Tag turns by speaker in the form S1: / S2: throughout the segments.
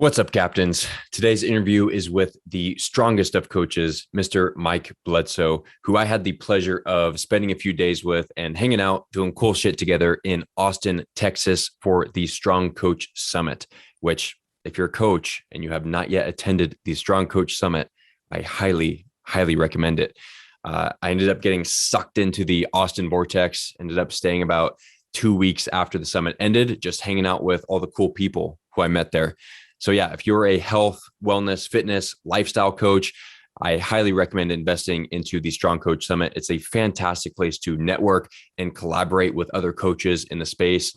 S1: What's up, captains? Today's interview is with the strongest of coaches, Mr. Mike Bledsoe, who I had the pleasure of spending a few days with and hanging out, doing cool shit together in Austin, Texas for the Strong Coach Summit, which if you're a coach and you have not yet attended the Strong Coach Summit, I highly, highly recommend it. I ended up getting sucked into the Austin vortex, ended up staying about 2 weeks after the summit ended, just hanging out with all the cool people who I met there. So yeah, if you're a health, wellness, fitness, lifestyle coach, I highly recommend investing into the Strong Coach Summit. It's a fantastic place to network and collaborate with other coaches in the space.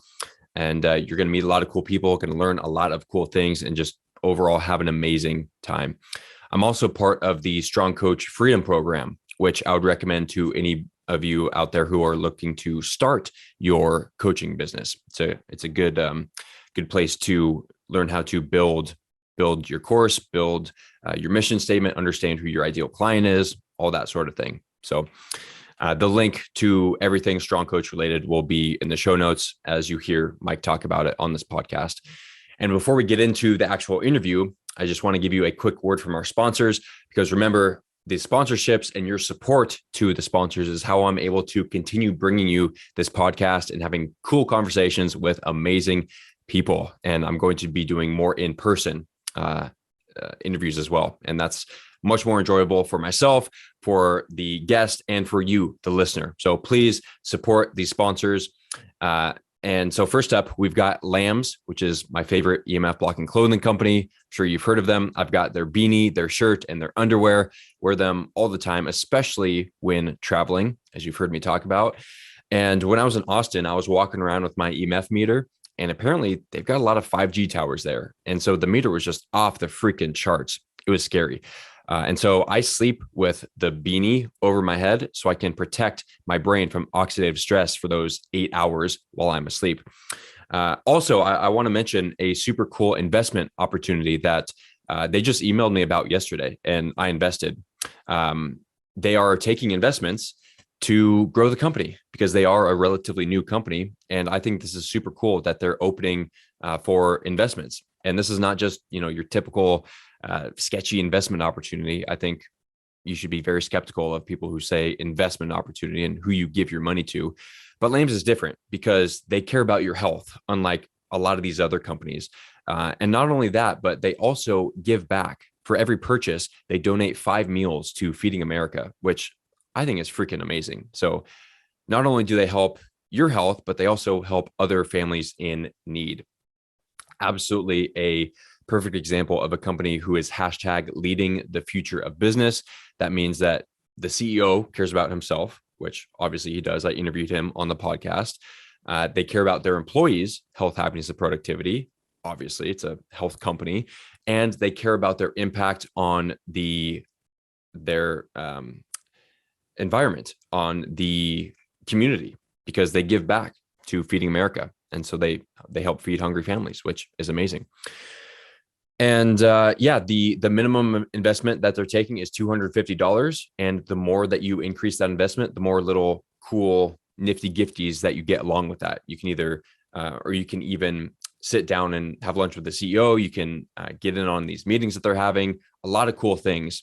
S1: And you're going to meet a lot of cool people, going to learn a lot of cool things, and just overall have an amazing time. I'm also part of the Strong Coach Freedom Program, which I would recommend to any of you out there who are looking to start your coaching business. So it's a good place to learn how to build your course, build your mission statement, understand who your ideal client is, all that sort of thing. So the link to everything Strong Coach related will be in the show notes as you hear Mike talk about it on this podcast. And before we get into the actual interview, I just want to give you a quick word from our sponsors, because remember, the sponsorships and your support to the sponsors is how I'm able to continue bringing you this podcast and having cool conversations with amazing people. And I'm going to be doing more in-person interviews as well. And that's much more enjoyable for myself, for the guest, and for you, the listener. So please support these sponsors. And so first up, we've got Lambs, which is my favorite EMF blocking clothing company. I'm sure you've heard of them. I've got their beanie, their shirt, and their underwear. Wear them all the time, especially when traveling, as you've heard me talk about. And when I was in Austin, I was walking around with my EMF meter, and apparently they've got a lot of 5G towers there. And so the meter was just off the freaking charts. It was scary. And so I sleep with the beanie over my head so I can protect my brain from oxidative stress for those 8 hours while I'm asleep. Also, I want to mention a super cool investment opportunity that they just emailed me about yesterday, and I invested. They are taking investments to grow the company because they are a relatively new company. And I think this is super cool that they're opening for investments. And this is not just, your typical sketchy investment opportunity. I think you should be very skeptical of people who say investment opportunity and who you give your money to. But Lambs is different because they care about your health, unlike a lot of these other companies. And not only that, but they also give back. For every purchase, they donate 5 meals to Feeding America, which I think is freaking amazing. So not only do they help your health, but they also help other families in need. Absolutely a perfect example of a company who is hashtag leading the future of business. That means that the CEO cares about himself, which obviously he does. I interviewed him on the podcast. They care about their employees' health, happiness, and productivity. Obviously, it's a health company. And they care about their impact on their environment, on the community, because they give back to Feeding America. And so they help feed hungry families, which is amazing. And the minimum investment that they're taking is $250. And the more that you increase that investment, the more little cool nifty gifties that you get along with that. You can either, or you can even sit down and have lunch with the CEO. You can get in on these meetings that they're having, a lot of cool things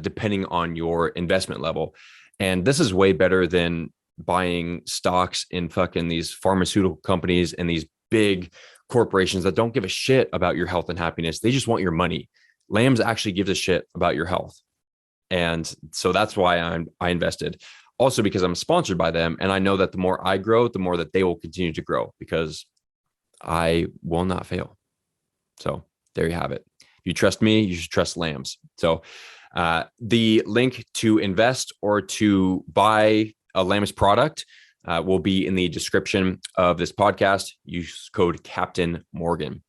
S1: depending on your investment level. And this is way better than buying stocks in fucking these pharmaceutical companies and these big corporations that don't give a shit about your health and happiness. They just want your money. Lambs actually gives a shit about your health. And so that's why I invested. Also because I'm sponsored by them. And I know that the more I grow, the more that they will continue to grow, because I will not fail. So there you have it. If you trust me, you should trust Lambs. So the link to invest or to buy a Lambs product will be in the description of this podcast. Use code Captain Morgan.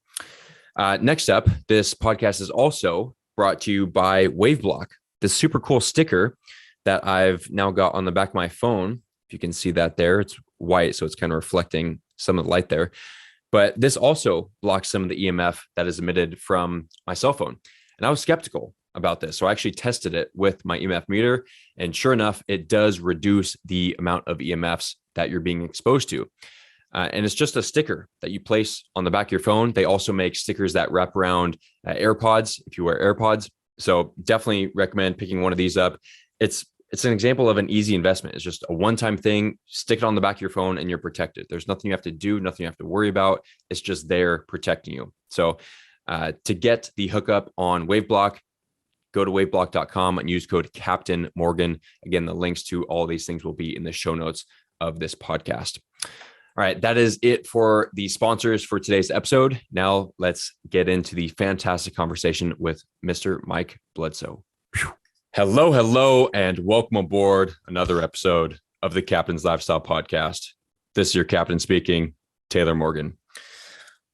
S1: Next up, this podcast is also brought to you by WaveBlock, this super cool sticker that I've now got on the back of my phone. If you can see that there, it's white, so it's kind of reflecting some of the light there. But this also blocks some of the EMF that is emitted from my cell phone. And I was skeptical about this. So I actually tested it with my EMF meter. And sure enough, it does reduce the amount of EMFs that you're being exposed to. And it's just a sticker that you place on the back of your phone. They also make stickers that wrap around AirPods if you wear AirPods. So definitely recommend picking one of these up. It's an example of an easy investment. It's just a one-time thing. Stick it on the back of your phone and you're protected. There's nothing you have to do, nothing you have to worry about. It's just there protecting you. So to get the hookup on WaveBlock, go to waveblock.com and use code Captain Morgan. Again, the links to all these things will be in the show notes of this podcast. All right, that is it for the sponsors for today's episode. Now let's get into the fantastic conversation with Mr. Mike Bledsoe. Whew. Hello, and welcome aboard another episode of the Captain's Lifestyle Podcast. This is your captain speaking, Taylor Morgan.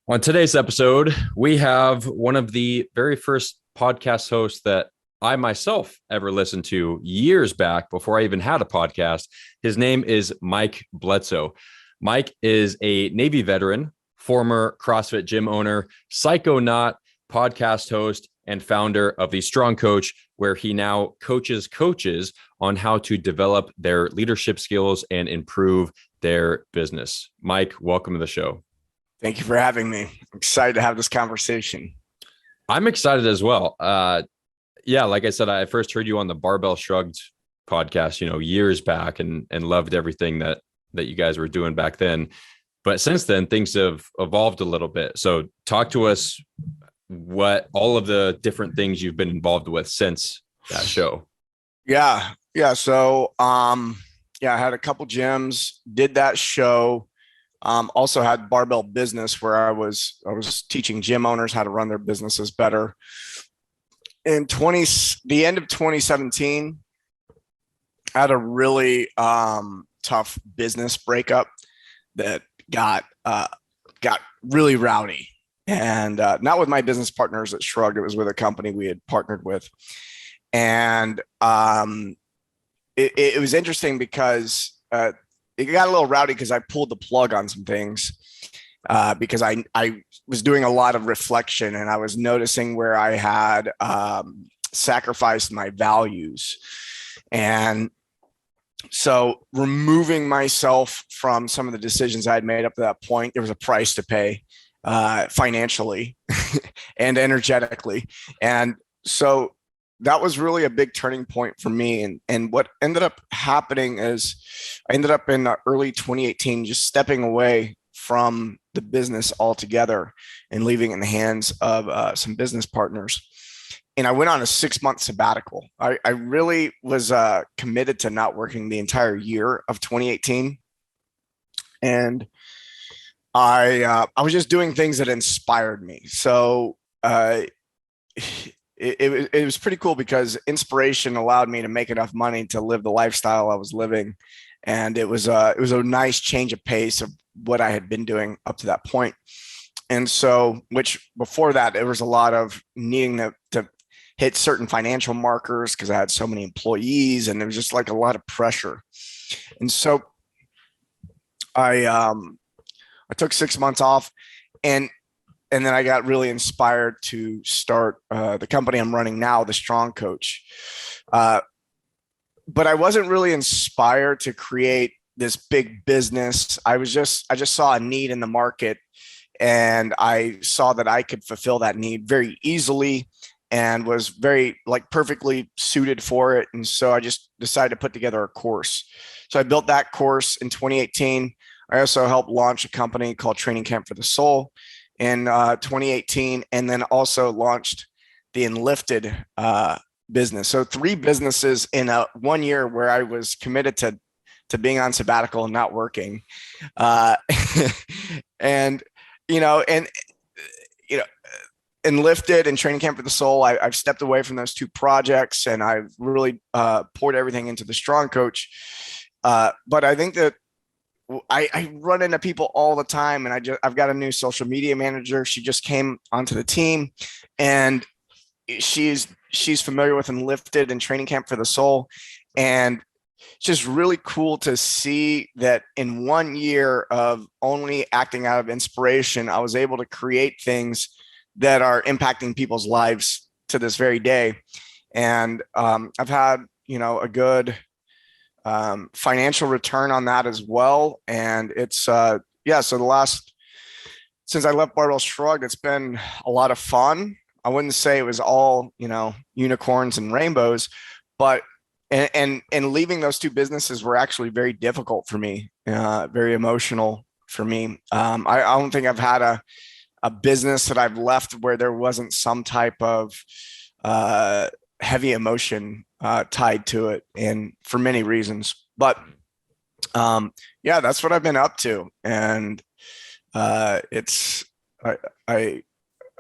S1: On today's episode, we have one of the very first podcast hosts that I myself ever listened to years back before I even had a podcast. His name is Mike Bledsoe. Mike is a Navy veteran, former CrossFit gym owner, psychonaut, podcast host, and founder of the Strong Coach, where he now coaches coaches on how to develop their leadership skills and improve their business. Mike, welcome to the show.
S2: Thank you for having me. I'm excited to have this conversation.
S1: I'm excited as well. Yeah, like I said, I first heard you on the Barbell Shrugged podcast, years back, and loved everything that you guys were doing back then. But since then, things have evolved a little bit. So talk to us what all of the different things you've been involved with since that show.
S2: Yeah. So, I had a couple gyms, did that show. Also had Barbell Business, where I was teaching gym owners how to run their businesses better. In the end of 2017, I had a really tough business breakup that got really rowdy, and not with my business partners at Shrugged. It was with a company we had partnered with, and it was interesting because it got a little rowdy because I pulled the plug on some things because I was doing a lot of reflection, and I was noticing where I had sacrificed my values. And so removing myself from some of the decisions I had made up to that point, there was a price to pay financially and energetically. And so that was really a big turning point for me. And what ended up happening is I ended up in early 2018, just stepping away from the business altogether and leaving it in the hands of some business partners. And I went on a 6-month sabbatical. I really was committed to not working the entire year of 2018. And I was just doing things that inspired me. So it was pretty cool because inspiration allowed me to make enough money to live the lifestyle I was living. And it was a nice change of pace of what I had been doing up to that point. And so, which before that, there was a lot of needing to hit certain financial markers because I had so many employees, and there was just like a lot of pressure. And so I took 6 months off, and then I got really inspired to start the company I'm running now, the Strong Coach. But I wasn't really inspired to create this big business. I just saw a need in the market, and I saw that I could fulfill that need very easily and was very perfectly suited for it. And so I just decided to put together a course. So I built that course in 2018. I also helped launch a company called Training Camp for the Soul in 2018, and then also launched the Enlifted business. So 3 businesses in 1 year where I was committed to being on sabbatical and not working. Enlifted and Training Camp for the Soul, I've stepped away from those 2 projects, and I've really poured everything into the Strong Coach. But I think that I run into people all the time, and I've got a new social media manager. She just came onto the team, and she's familiar with Enlifted and Training Camp for the Soul. And it's just really cool to see that in 1 year of only acting out of inspiration, I was able to create things that are impacting people's lives to this very day. And I've had, a good financial return on that as well. And it's So since I left Barbell Shrugged, it's been a lot of fun. I wouldn't say it was all, unicorns and rainbows, but and leaving those two businesses were actually very difficult for me, very emotional for me. I don't think I've had a business that I've left where there wasn't some type of heavy emotion tied to it, and for many reasons. But that's what I've been up to, and I've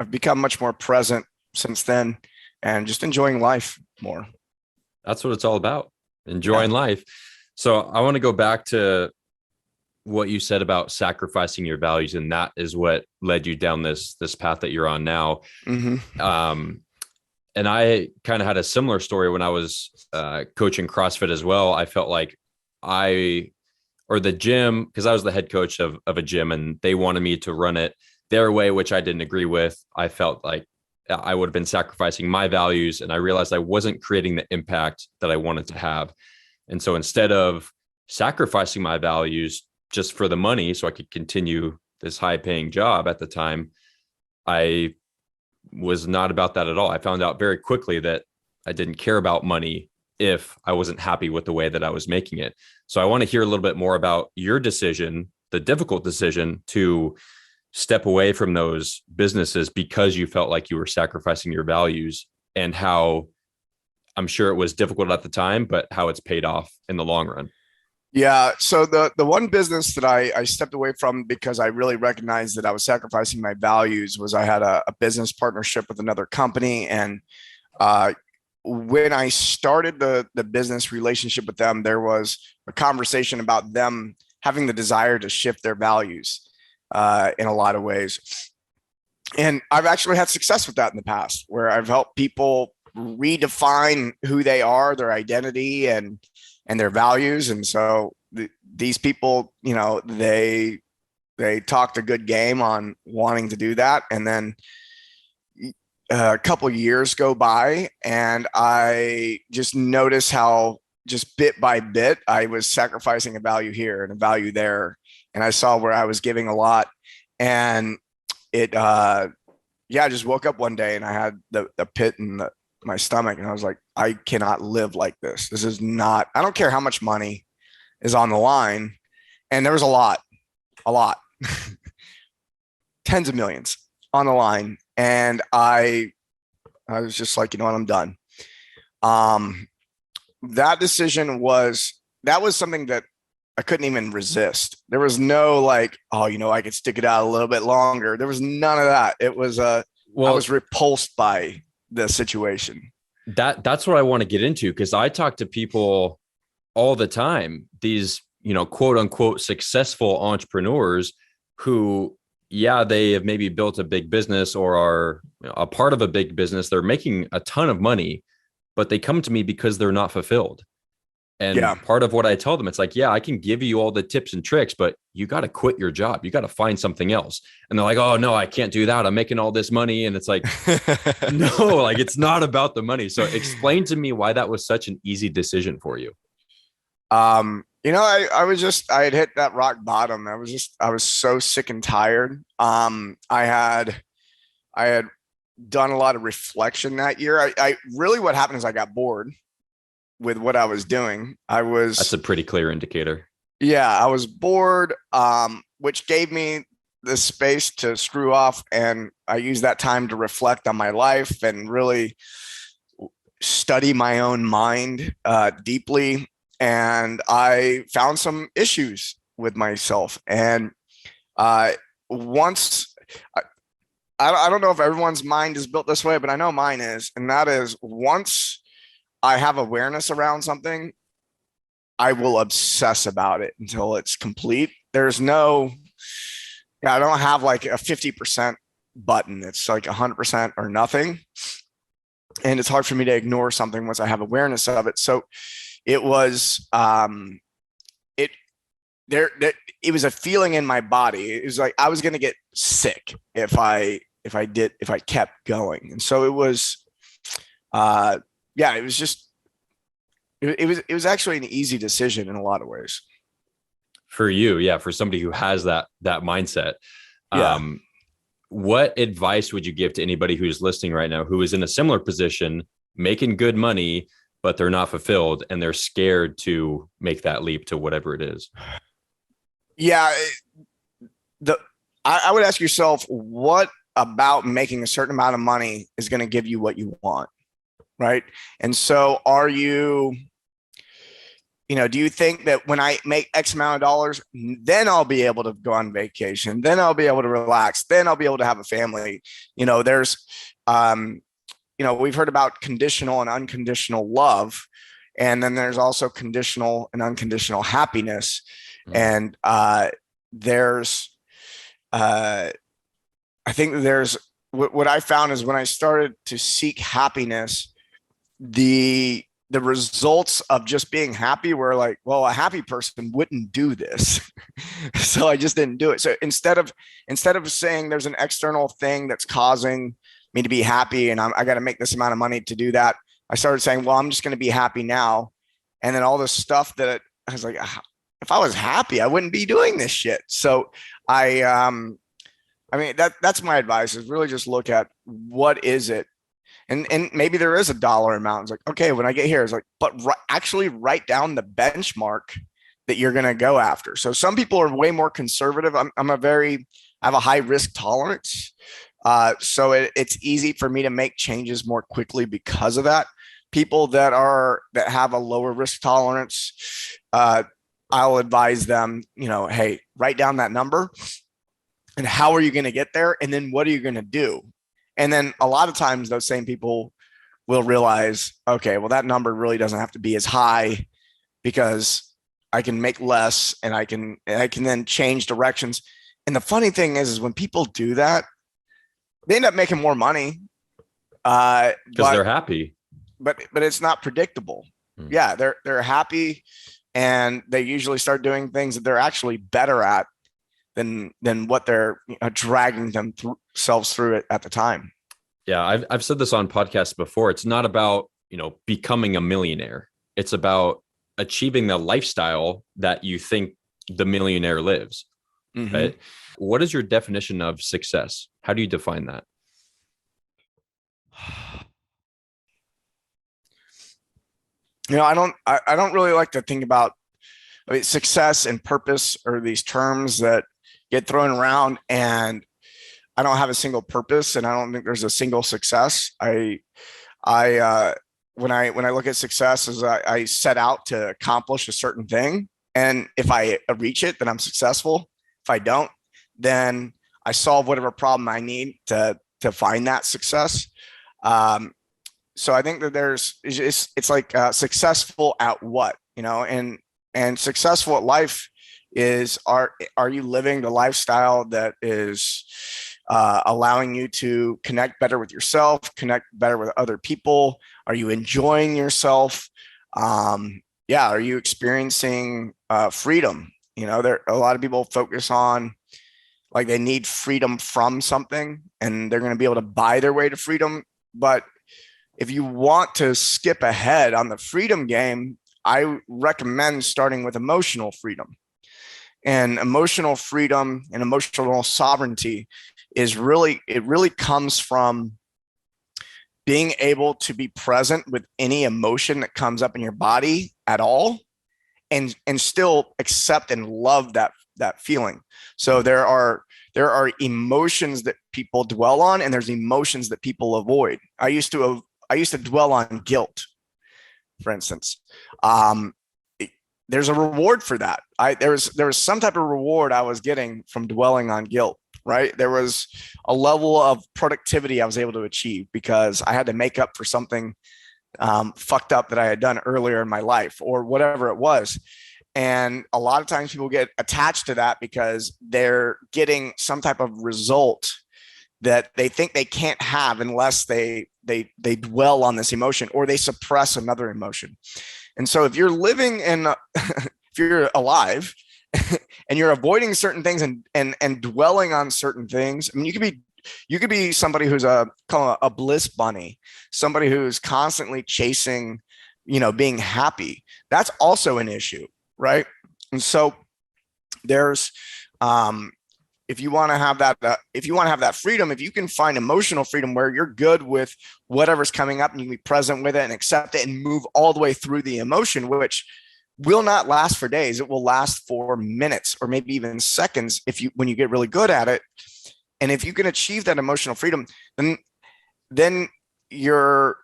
S2: become much more present since then, and just enjoying life more.
S1: That's what it's all about, enjoying life. So I want to go back to what you said about sacrificing your values, and that is what led you down this path that you're on now.
S2: Mm-hmm.
S1: And I kind of had a similar story when I was coaching CrossFit as well. I felt like the gym, because I was the head coach of a gym, and they wanted me to run it their way, which I didn't agree with. I felt like I would have been sacrificing my values, and I realized I wasn't creating the impact that I wanted to have. And so instead of sacrificing my values just for the money so I could continue this high paying job at the time, I was not about that at all. I found out very quickly that I didn't care about money if I wasn't happy with the way that I was making it. So I want to hear a little bit more about your decision, the difficult decision to step away from those businesses because you felt like you were sacrificing your values, and how I'm sure it was difficult at the time, but how it's paid off in the long run.
S2: Yeah. So the one business that I stepped away from because I really recognized that I was sacrificing my values was I had a business partnership with another company. And when I started the business relationship with them, there was a conversation about them having the desire to shift their values in a lot of ways. And I've actually had success with that in the past, where I've helped people redefine who they are, their identity, and their values. And so these people, they talked a good game on wanting to do that. And then a couple of years go by, and I just noticed how just bit by bit, I was sacrificing a value here and a value there. And I saw where I was giving a lot, and it, I just woke up one day and I had the pit in my stomach, and I was like, I cannot live like this. This is not, I don't care how much money is on the line. And there was a lot, tens of millions on the line. And I was just like, you know what, I'm done. That decision was something that I couldn't even resist. There was no like, I could stick it out a little bit longer. There was none of that. It was I was repulsed by the situation.
S1: That's what I want to get into, because I talk to people all the time, these, quote unquote successful entrepreneurs who, they have maybe built a big business or are a part of a big business. They're making a ton of money, but they come to me because they're not fulfilled. And part of what I tell them, it's like, I can give you all the tips and tricks, but you got to quit your job. You got to find something else. And they're like, oh no, I can't do that. I'm making all this money. And it's like, no, like it's not about the money. So explain to me why that was such an easy decision for you.
S2: I had hit that rock bottom. I was so sick and tired. I had done a lot of reflection that year. I really, what happened is I got bored with what I was doing. That's a pretty clear indicator. Yeah, I was bored, which gave me the space to screw off. And I used that time to reflect on my life and really study my own mind deeply. And I found some issues with myself. And once, I don't know if everyone's mind is built this way, but I know mine is. And that is, once I have awareness around something, I will obsess about it until it's complete. There's no, I don't have like a 50% button. It's like 100% or nothing. And it's hard for me to ignore something once I have awareness of it. So it was, it was a feeling in my body. It was like I was going to get sick if I kept going. And so it was, it was just, it was actually an easy decision in a lot of ways.
S1: For you, yeah, for somebody who has that mindset.
S2: Yeah.
S1: What advice would you give to anybody who's listening right now who is in a similar position, making good money, but they're not fulfilled and they're scared to make that leap to whatever it is?
S2: Yeah. I would ask yourself, what about making a certain amount of money is going to give you what you want? Right. And so do you think that when I make X amount of dollars, then I'll be able to go on vacation, then I'll be able to relax, then I'll be able to have a family? We've heard about conditional and unconditional love. And then there's also conditional and unconditional happiness. And I think there's what I found is when I started to seek happiness, the results of just being happy were like, well, a happy person wouldn't do this. So I just didn't do it. So instead of saying there's an external thing that's causing me to be happy and I got to make this amount of money to do that, I started saying, well, I'm just going to be happy now. And then all this stuff that I was like, if I was happy, I wouldn't be doing this shit. So that's my advice, is really just look at what is it. And maybe there is a dollar amount. It's like, okay, when I get here, it's like, but actually write down the benchmark that you're going to go after. So some people are way more conservative. I have a high risk tolerance. So it's easy for me to make changes more quickly because of that. People that have a lower risk tolerance, I'll advise them, hey, write down that number and how are you going to get there? And then what are you going to do? And then a lot of times those same people will realize, okay, well, that number really doesn't have to be as high because I can make less and I can then change directions. And the funny thing is when people do that, they end up making more money.
S1: Because they're happy.
S2: But it's not predictable. Yeah, they're happy and they usually start doing things that they're actually better at than what they're dragging themselves through it at the time.
S1: Yeah, I've said this on podcasts before. It's not about becoming a millionaire. It's about achieving the lifestyle that you think the millionaire lives. Mm-hmm. Right? What is your definition of success? How do you define that?
S2: I don't really like to think about success and purpose are these terms that get thrown around, and I don't have a single purpose, and I don't think there's a single success. When I look at success, is I set out to accomplish a certain thing, and if I reach it, then I'm successful. If I don't, then I solve whatever problem I need to find that success. So I think that it's like successful at what, and successful at life is, are you living the lifestyle that is allowing you to connect better with yourself, connect better with other people? Are you enjoying yourself? Are you experiencing freedom? There a lot of people focus on like they need freedom from something and they're going to be able to buy their way to freedom. But if you want to skip ahead on the freedom game, I recommend starting with emotional freedom. And emotional freedom and emotional sovereignty really comes from being able to be present with any emotion that comes up in your body at all, and still accept and love that feeling. So there are emotions that people dwell on, and there's emotions that people avoid. I used to dwell on guilt, for instance. There's a reward for that. There was some type of reward I was getting from dwelling on guilt, right? There was a level of productivity I was able to achieve because I had to make up for something fucked up that I had done earlier in my life or whatever it was. And a lot of times people get attached to that because they're getting some type of result that they think they can't have unless they dwell on this emotion or they suppress another emotion. And so if you're living if you're alive and you're avoiding certain things and dwelling on certain things, I mean, you could be somebody who's a bliss bunny, somebody who's constantly chasing, being happy. That's also an issue, right? And so There's, if you want to have that freedom, if you can find emotional freedom where you're good with whatever's coming up and you can be present with it and accept it and move all the way through the emotion, which will not last for days. It will last for minutes or maybe even seconds when you get really good at it. And if you can achieve that emotional freedom, then your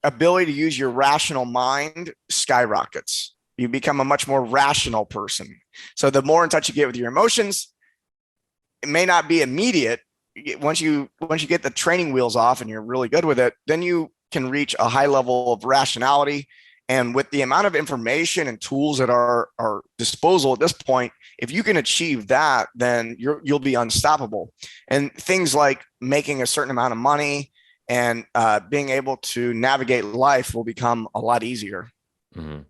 S2: ability to use your rational mind skyrockets. You become a much more rational person. So the more in touch you get with your emotions, it may not be immediate. Once you get the training wheels off and you're really good with it, then you can reach a high level of rationality. And with the amount of information and tools at our disposal at this point, if you can achieve that, then you'll be unstoppable. And things like making a certain amount of money and being able to navigate life will become a lot easier.
S1: Mm-hmm.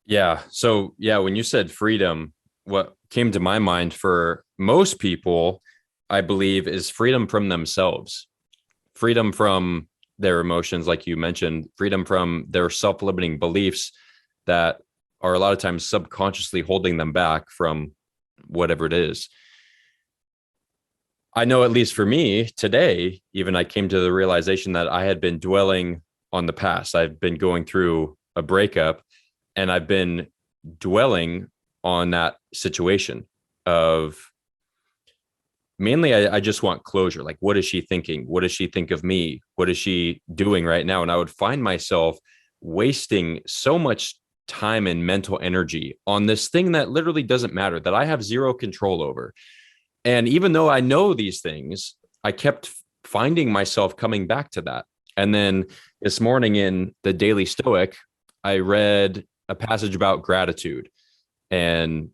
S1: Yeah. So yeah, when you said freedom, what came to my mind for most people, I believe, is freedom from themselves, freedom from their emotions, like you mentioned, freedom from their self-limiting beliefs that are a lot of times subconsciously holding them back from whatever it is. I know, at least for me today, even I came to the realization that I had been dwelling on the past. I've been going through a breakup and I've been dwelling on that situation of mainly I just want closure. Like, what is she thinking? What does she think of me? What is she doing right now? And I would find myself wasting so much time and mental energy on this thing that literally doesn't matter, that I have zero control over. And even though I know these things, I kept finding myself coming back to that. And then this morning in the Daily Stoic, I read a passage about gratitude and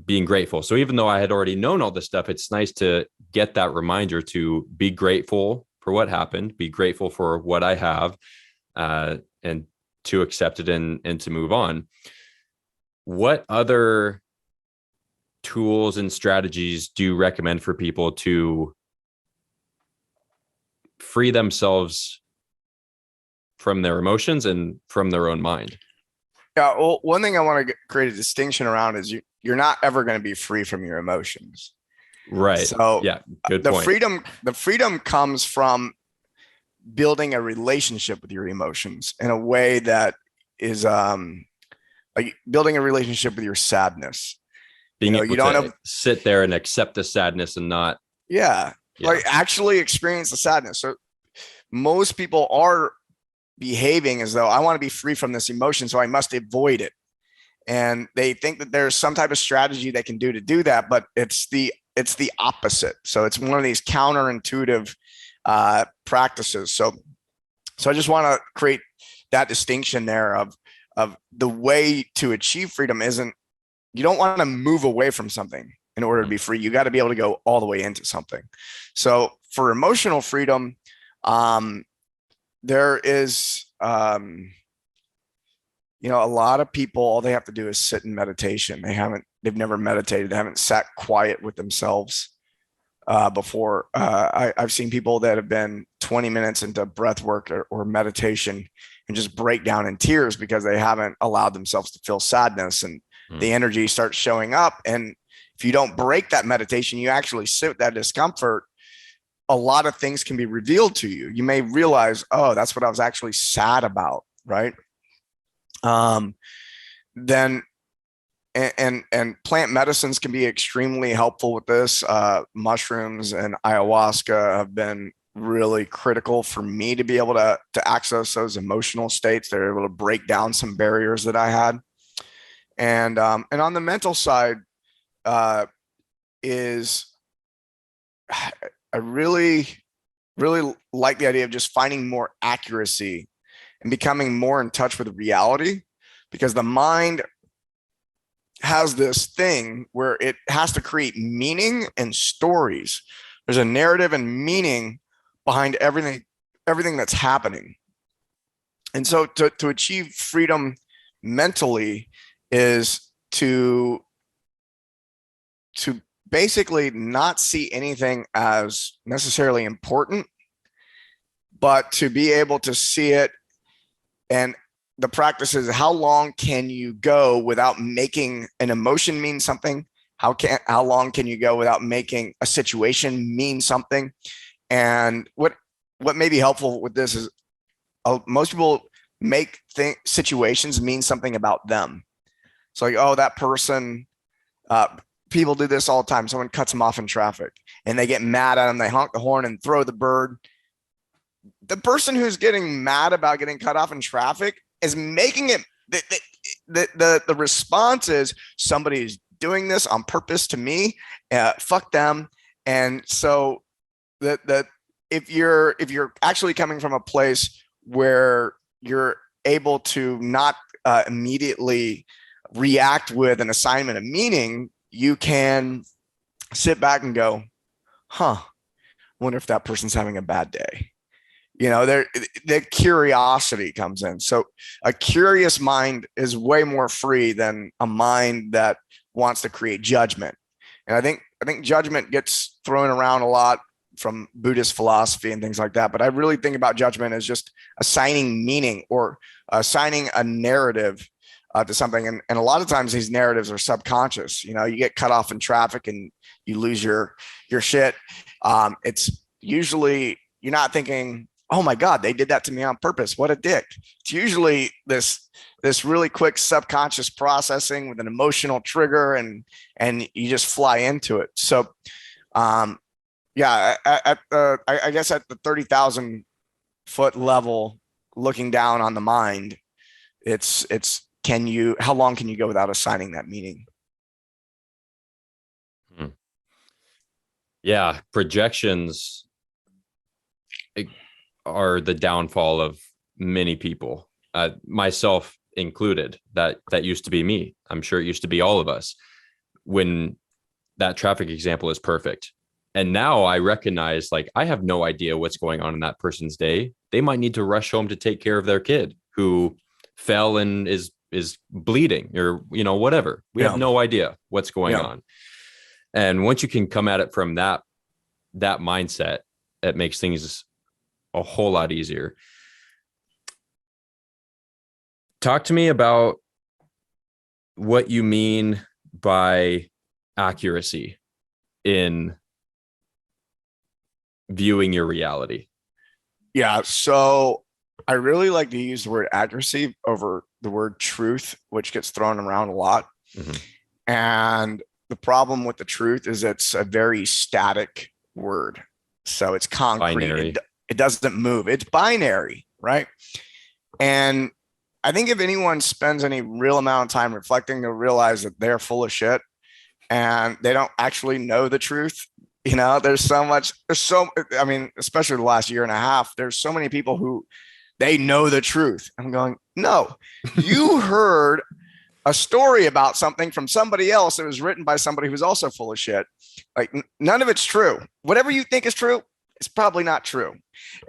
S1: being grateful. So even though I had already known all this stuff, it's nice to get that reminder to be grateful for what happened, be grateful for what I have, and to accept it and to move on. What other tools and strategies do you recommend for people to free themselves from their emotions and from their own mind?
S2: Yeah, well, one thing I want to create a distinction around is you're not ever going to be free from your emotions.
S1: Right.
S2: So
S1: yeah, good point.
S2: The freedom comes from building a relationship with your emotions in a way that is like building a relationship with your sadness.
S1: Being able to sit there and accept the sadness and not
S2: like actually experience the sadness. So most people are behaving as though I want to be free from this emotion, so I must avoid it. And they think that there's some type of strategy they can do that, but it's the opposite. So it's one of these counterintuitive practices. So I just want to create that distinction there of the way to achieve freedom isn't, you don't want to move away from something in order to be free. You got to be able to go all the way into something. So for emotional freedom, there is, a lot of people, all they have to do is sit in meditation. They've never meditated. They haven't sat quiet with themselves before. I've seen people that have been 20 minutes into breath work or meditation and just break down in tears because they haven't allowed themselves to feel sadness, and the energy starts showing up. And if you don't break that meditation, you actually sit with that discomfort, a lot of things can be revealed to you. You may realize, oh, that's what I was actually sad about, right? Then plant medicines can be extremely helpful with this. Mushrooms and ayahuasca have been really critical for me to be able to access those emotional states. They're able to break down some barriers that I had. And on the mental side, is I really, really like the idea of just finding more accuracy and becoming more in touch with reality, because the mind has this thing where it has to create meaning and stories. There's a narrative and meaning behind everything that's happening. And so to achieve freedom mentally is to basically not see anything as necessarily important, but to be able to see it and the practice is, how long can you go without making an emotion mean something? How long can you go without making a situation mean something? And what may be helpful with this is, most people make situations mean something about them. So like, oh, that person, people do this all the time. Someone cuts them off in traffic and they get mad at them. They honk the horn and throw the bird. The person who's getting mad about getting cut off in traffic is making it, the response is, somebody's doing this on purpose to me, fuck them. And so if you're actually coming from a place where you're able to not immediately react with an assignment of meaning, you can sit back and go, wonder if that person's having a bad day. The curiosity comes in. So a curious mind is way more free than a mind that wants to create judgment. And I think judgment gets thrown around a lot from Buddhist philosophy and things like that. But I really think about judgment as just assigning meaning or assigning a narrative to something. And a lot of times these narratives are subconscious. You get cut off in traffic and you lose your shit. It's usually, you're not thinking, oh my God, they did that to me on purpose. What a dick. It's usually this really quick subconscious processing with an emotional trigger, and you just fly into it. So, I guess at the 30,000 foot level, looking down on the mind, it's how long can you go without assigning that meaning?
S1: Yeah, projections are the downfall of many people, myself included. That used to be me. I'm sure it used to be all of us. When that traffic example is perfect. And now I recognize, like, I have no idea what's going on in that person's day. They might need to rush home to take care of their kid who fell and is bleeding, or, whatever. We have no idea what's going on. And once you can come at it from that mindset, it makes things a whole lot easier. Talk to me about what you mean by accuracy in viewing your reality.
S2: Yeah. So I really like to use the word accuracy over the word truth, which gets thrown around a lot. Mm-hmm. And the problem with the truth is it's a very static word. So it's concrete. It doesn't move. It's binary, right? And I think if anyone spends any real amount of time reflecting, they'll realize that they're full of shit and they don't actually know the truth. Especially the last year and a half, there's so many people who they know the truth. I'm going, no, you heard a story about something from somebody else that was written by somebody who's also full of shit. Like, none of it's true. Whatever you think is true, it's probably not true.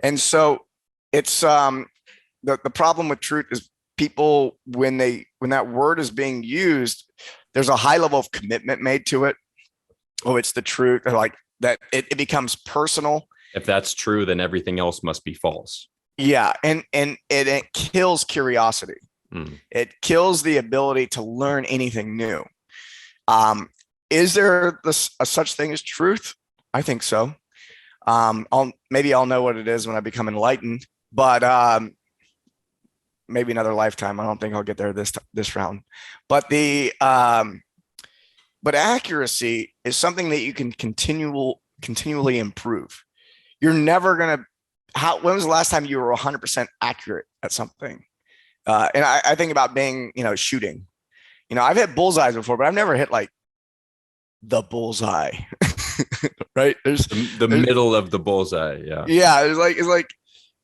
S2: And so it's the problem with truth is people, when that word is being used, there's a high level of commitment made to it. Oh, it's the truth. Like that, it becomes personal.
S1: If that's true, then everything else must be false.
S2: Yeah, and it kills curiosity. It kills the ability to learn anything new. Is there a such thing as truth? I think so. I'll know what it is when I become enlightened, but maybe another lifetime. I don't think I'll get there this round. But but accuracy is something that you can continually improve. You're never gonna. When was the last time you were 100% accurate at something? And I think about being, shooting. I've hit bullseyes before, but I've never hit like the bullseye. Right? There's the
S1: middle of the bullseye. Yeah.
S2: Yeah. It's like,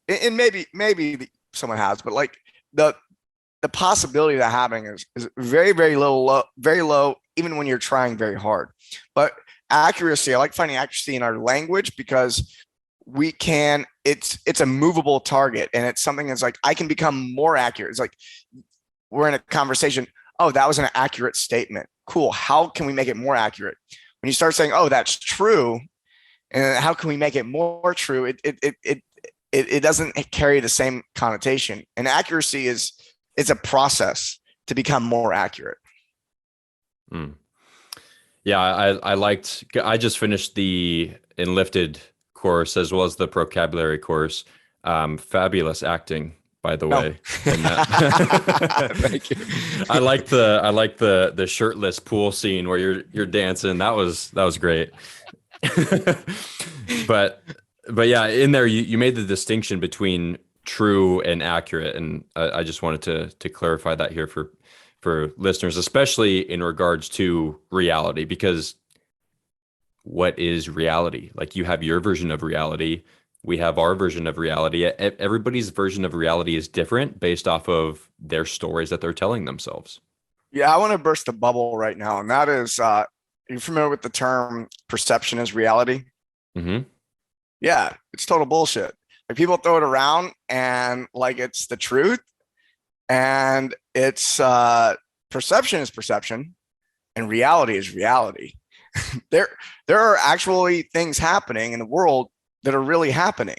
S2: and maybe someone has, but like the possibility of that happening is very, very low, even when you're trying very hard. But accuracy, I like finding accuracy in our language because it's a movable target, and it's something that's like, I can become more accurate. It's like, we're in a conversation. Oh, that was an accurate statement. Cool. How can we make it more accurate? When you start saying, oh, that's true, and how can we make it more true? It doesn't carry the same connotation. And accuracy is it's a process to become more accurate.
S1: Mm. Yeah, I just finished the Enlifted course as well as the vocabulary course. Fabulous acting, by the way. In that.
S2: Thank you.
S1: I like the shirtless pool scene where you're dancing. That was great. but yeah, in there you made the distinction between true and accurate, and I just wanted to clarify that here for listeners, especially in regards to reality, because what is reality? Like, you have your version of reality, we have our version of reality. Everybody's version of reality is different based off of their stories that they're telling themselves.
S2: Yeah, I want to burst a bubble right now, and that is, you're familiar with the term perception is reality?
S1: Mm-hmm.
S2: Yeah, it's total bullshit. Like, people throw it around and like it's the truth, and it's perception is perception, and reality is reality. there are actually things happening in the world that are really happening.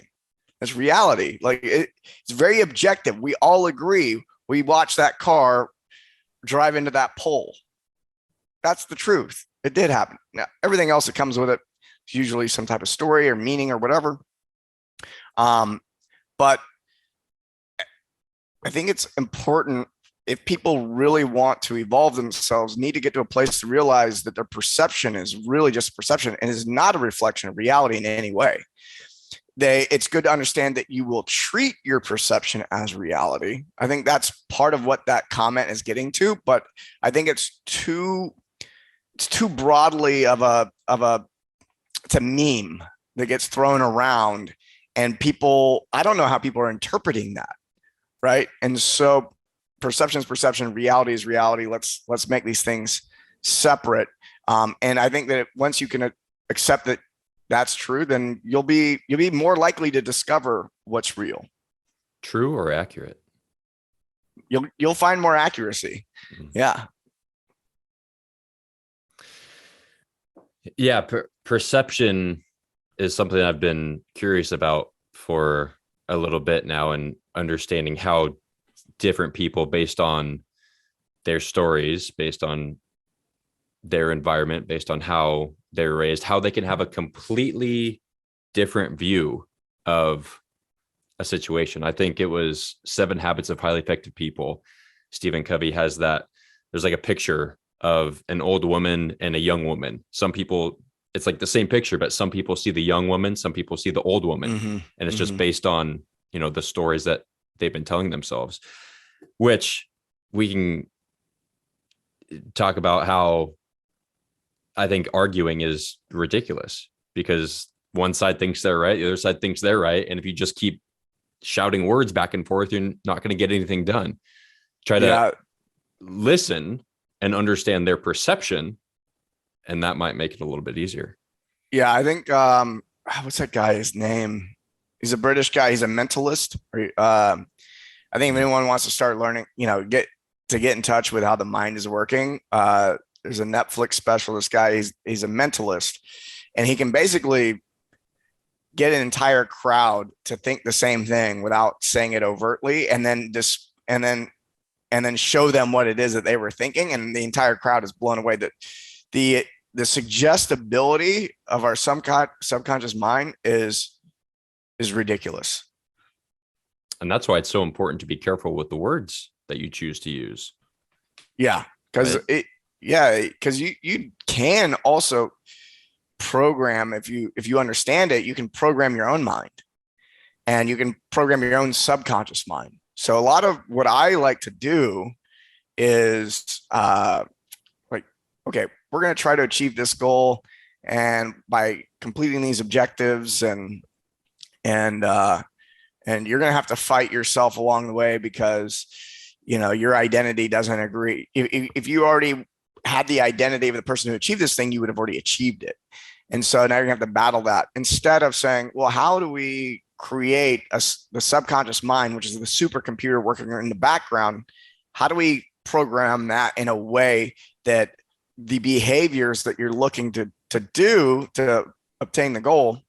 S2: It's reality. Like, it's very objective. We all agree. We watch that car drive into that pole. That's the truth. It did happen. Now, everything else that comes with it is usually some type of story or meaning or whatever. But I think it's important, if people really want to evolve themselves, need to get to a place to realize that their perception is really just perception and is not a reflection of reality in any way. It's good to understand that you will treat your perception as reality. I think that's part of what that comment is getting to, but I think it's too broadly of a it's a meme that gets thrown around, and people, I don't know how people are interpreting that, right? And so perception is perception, reality is reality. Let's make these things separate. And I think that once you can accept that that's true, then you'll be more likely to discover what's real.
S1: True or accurate?
S2: You'll find more accuracy. Mm-hmm. Yeah.
S1: Yeah, perception is something I've been curious about for a little bit now, and understanding how different people, based on their stories, based on their environment, based on how they're raised, how they can have a completely different view of a situation. I think it was 7 Habits of Highly Effective People. Stephen Covey has that. There's like a picture of an old woman and a young woman. Some people, it's like the same picture, but some people see the young woman, some people see the old woman. Mm-hmm. And it's just based on, the stories that they've been telling themselves, which we can talk about how I think arguing is ridiculous, because one side thinks they're right, the other side thinks they're right. And if you just keep shouting words back and forth, you're not going to get anything done. Try to listen and understand their perception, and that might make it a little bit easier.
S2: Yeah, I think what's that guy's name? He's a British guy. He's a mentalist. I think if anyone wants to start learning, get in touch with how the mind is working, there's a Netflix special. This guy, he's a mentalist, and he can basically get an entire crowd to think the same thing without saying it overtly, and then show them what it is that they were thinking, and the entire crowd is blown away. That the suggestibility of our subconscious mind is ridiculous.
S1: And that's why it's so important to be careful with the words that you choose to use.
S2: Yeah, because you can also program, if you understand it, you can program your own mind, and you can program your own subconscious mind. So a lot of what I like to do is okay, we're going to try to achieve this goal, and by completing these objectives, and you're going to have to fight yourself along the way, because your identity doesn't agree. If you already had the identity of the person who achieved this thing, you would have already achieved it. And so now you're going to have to battle that, instead of saying, well, how do we create the subconscious mind, which is the supercomputer working in the background? How do we program that in a way that the behaviors that you're looking to do to obtain the goal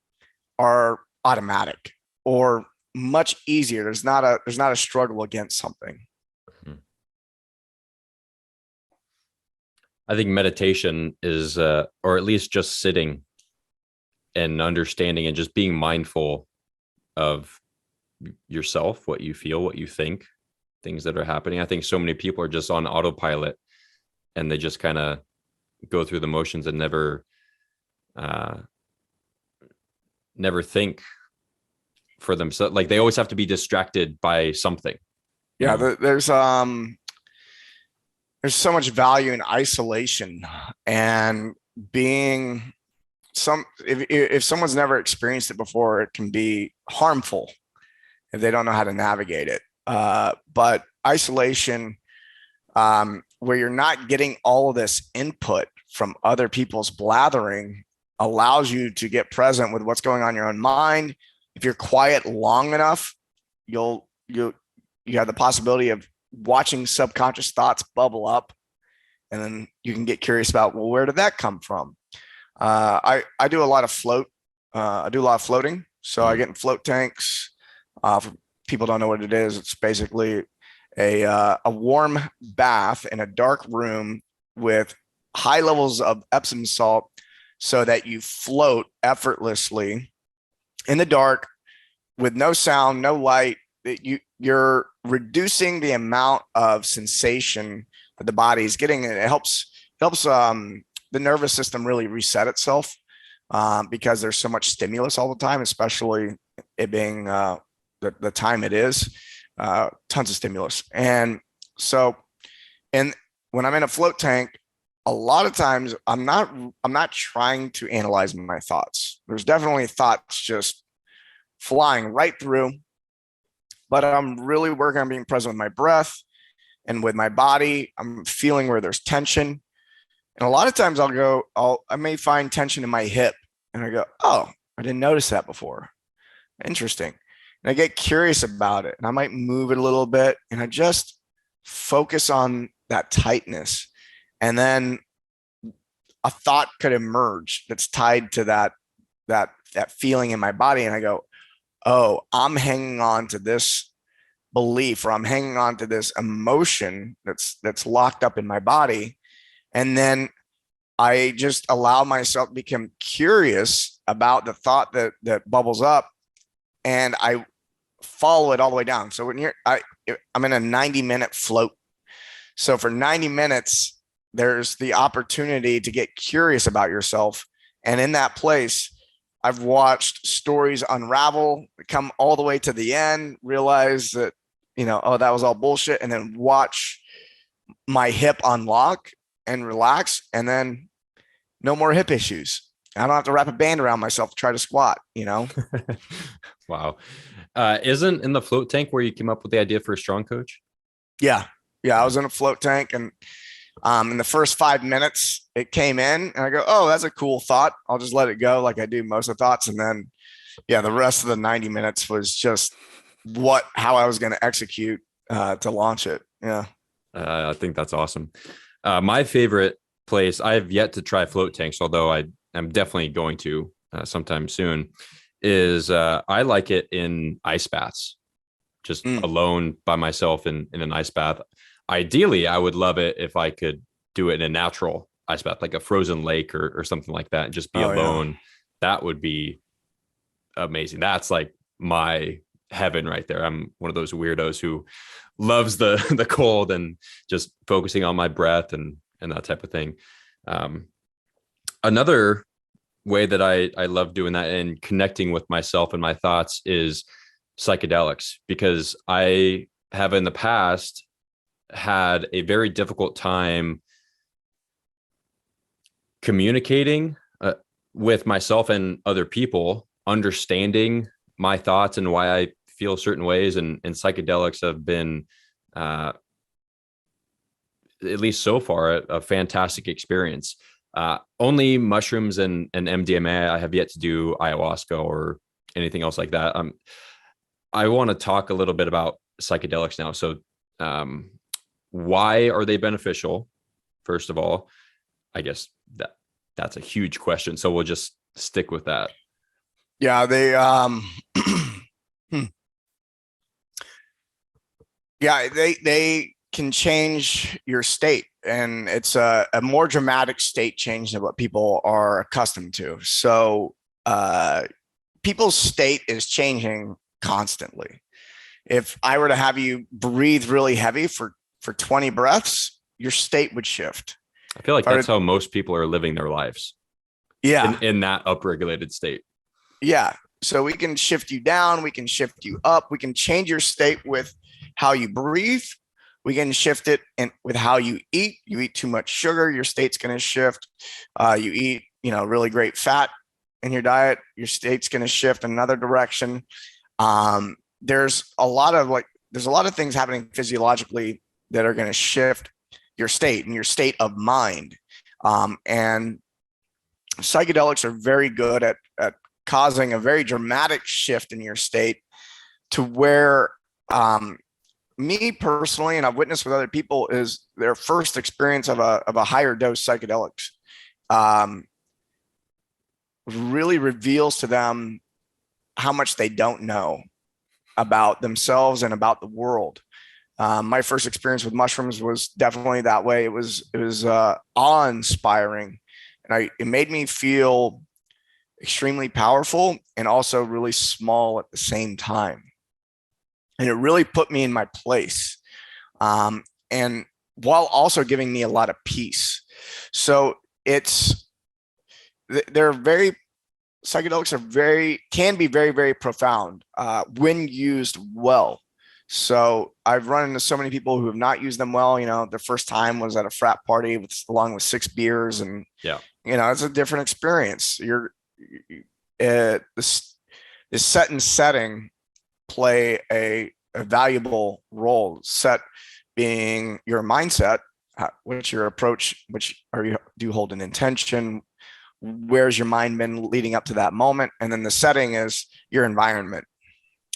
S2: are automatic or much easier? There's not a struggle against something.
S1: I think meditation is, or at least just sitting and understanding and just being mindful of yourself, what you feel, what you think, things that are happening. I think so many people are just on autopilot and they just kind of go through the motions and uh, never think for themselves. Like they always have to be distracted by something.
S2: Yeah, there's so much value in isolation and being if someone's never experienced it before, it can be harmful if they don't know how to navigate it. But isolation, where you're not getting all of this input from other people's blathering, allows you to get present with what's going on in your own mind. If you're quiet long enough, you have the possibility of watching subconscious thoughts bubble up, and then you can get curious about, well, where did that come from? I do a lot of I do a lot of floating. So I get in float tanks. For people don't know what it is, it's basically a warm bath in a dark room with high levels of Epsom salt, so that you float effortlessly in the dark with no sound, no light. You're reducing the amount of sensation that the body is getting, and it helps the nervous system really reset itself, because there's so much stimulus all the time, especially it being the time it is, tons of stimulus. And so, and when I'm in a float tank, a lot of times I'm not trying to analyze my thoughts. There's definitely thoughts just flying right through, but I'm really working on being present with my breath and with my body. I'm feeling where there's tension. And a lot of times I may find tension in my hip, and I go, oh, I didn't notice that before. Interesting. And I get curious about it, and I might move it a little bit, and I just focus on that tightness. And then a thought could emerge that's tied to that feeling in my body. And I go, oh, I'm hanging on to this belief, or I'm hanging on to this emotion that's locked up in my body. And then I just allow myself to become curious about the thought that bubbles up, and I follow it all the way down. So when I'm in a 90-minute float. So for 90 minutes, there's the opportunity to get curious about yourself. And in that place, I've watched stories unravel, come all the way to the end, realize that, oh, that was all bullshit. And then watch my hip unlock and relax. And then no more hip issues. I don't have to wrap a band around myself to try to squat,
S1: Wow. Isn't in the float tank where you came up with the idea for a strong coach?
S2: Yeah. I was in a float tank, and in the first 5 minutes it came in, and I go, oh, that's a cool thought. I'll just let it go like I do most of the thoughts. And then, the rest of the 90 minutes was just how I was going to execute to launch it. Yeah.
S1: I think that's awesome. My favorite place, I have yet to try float tanks, although I'm definitely going to sometime soon, is I like it in ice baths, just alone by myself in an ice bath. Ideally, I would love it if I could do it in a natural ice bath, like a frozen lake or something like that, and just be alone. Yeah. That would be amazing. That's like my heaven right there. I'm one of those weirdos who loves the cold and just focusing on my breath and that type of thing. Another way that I love doing that and connecting with myself and my thoughts is psychedelics, because I have in the past had a very difficult time communicating with myself and other people, understanding my thoughts and why I feel certain ways. And psychedelics have been, at least so far, a fantastic experience. Only mushrooms and MDMA. I have yet to do ayahuasca or anything else like that. I want to talk a little bit about psychedelics now. So why are they beneficial? First of all, I guess that's a huge question. So we'll just stick with that.
S2: Yeah, they they can change your state and it's a more dramatic state change than what people are accustomed to. So people's state is changing constantly. If I were to have you breathe really heavy for 20 breaths, your state would shift.
S1: I feel like that's how most people are living their lives.
S2: Yeah.
S1: In that upregulated state.
S2: Yeah. So we can shift you down. We can shift you up. We can change your state with how you breathe. We can shift it with how you eat. You eat too much sugar, your state's going to shift. You eat, really great fat in your diet, your state's going to shift in another direction. There's a lot of things happening physiologically that are going to shift your state and your state of mind. And psychedelics are very good at causing a very dramatic shift in your state to where me personally, and I've witnessed with other people, is their first experience of a higher dose psychedelics really reveals to them how much they don't know about themselves and about the world. My first experience with mushrooms was definitely that way. It was awe-inspiring, and it made me feel extremely powerful and also really small at the same time. And it really put me in my place, and while also giving me a lot of peace. So psychedelics can be very, very profound when used well. So I've run into so many people who have not used them well. Their first time was at a frat party along with 6 beers, and it's a different experience. The set and setting play a valuable role. Set being your mindset, what's your approach, do you hold an intention? Where's your mind been leading up to that moment? And then the setting is your environment,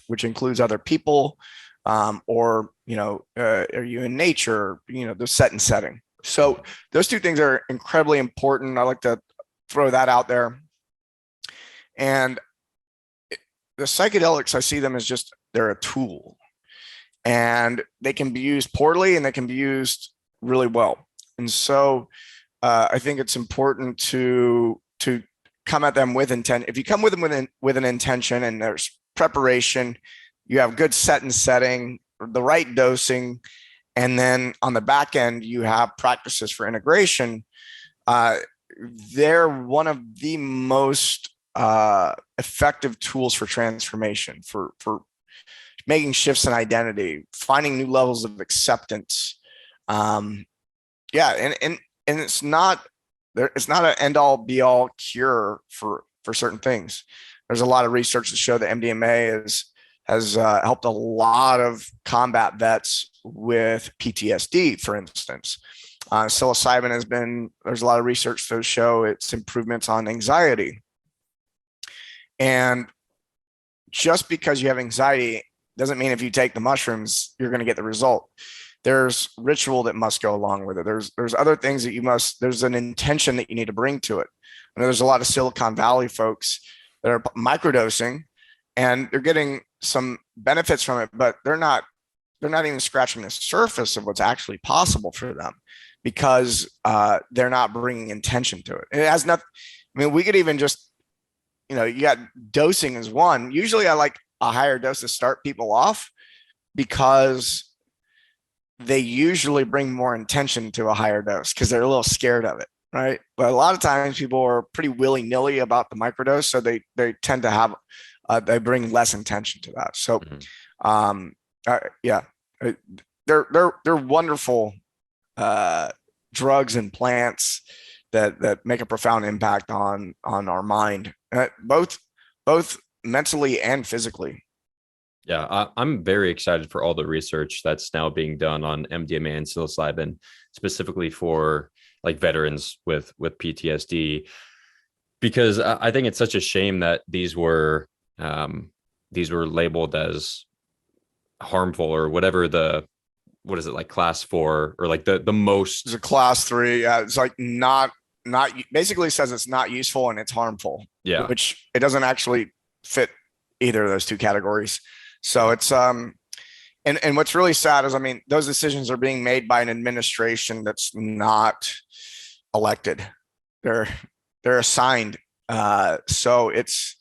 S2: which includes other people, or are you in nature? The set and setting. So those two things are incredibly important. I like to throw that out there. And the psychedelics, I see them as they're a tool, and they can be used poorly and they can be used really well. And so I think it's important to come at them with intent. If you come with them with an intention and there's preparation, you have good set and setting, the right dosing, and then on the back end, you have practices for integration. They're one of the most effective tools for transformation, for making shifts in identity, finding new levels of acceptance. And it's not an end all be all cure for certain things. There's a lot of research to show that MDMA has helped a lot of combat vets with PTSD, for instance. Psilocybin there's a lot of research to show its improvements on anxiety. And just because you have anxiety doesn't mean if you take the mushrooms, you're going to get the result. There's ritual that must go along with it. There's other things that there's an intention that you need to bring to it. I know there's a lot of Silicon Valley folks that are microdosing and they're getting some benefits from it, but they're not even scratching the surface of what's actually possible for them because they're not bringing intention to it. It has nothing. I mean, we could even just, you got dosing as one. Usually I like a higher dose to start people off because they usually bring more intention to a higher dose because they're a little scared of it, right? But a lot of times people are pretty willy-nilly about the microdose, so they tend to have they bring less intention to that. So they're wonderful drugs and plants that make a profound impact on our mind, both mentally and physically.
S1: Yeah, I'm very excited for all the research that's now being done on MDMA and psilocybin, specifically for like veterans with PTSD, because I think it's such a shame that these were labeled as harmful or whatever what is it, like class 4 or like the most.
S2: It's a class 3. Yeah, it's like not basically says it's not useful and it's harmful.
S1: Yeah,
S2: which it doesn't actually fit either of those two categories. So it's And what's really sad is, I mean, those decisions are being made by an administration that's not elected. They're they're assigned. So it's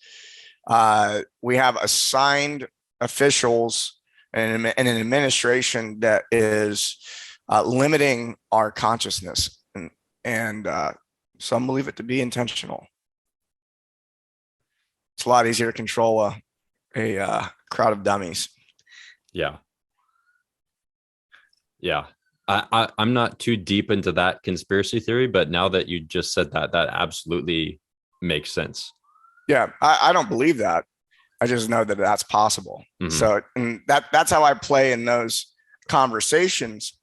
S2: we have assigned officials and an administration that is limiting our consciousness, and some believe it to be intentional. It's a lot easier to control a crowd of dummies.
S1: Yeah. Yeah. I'm not too deep into that conspiracy theory, but now that you just said that, that absolutely makes sense.
S2: Yeah, I don't believe that. I just know that that's possible. Mm-hmm. So, and that's how I play in those conversations,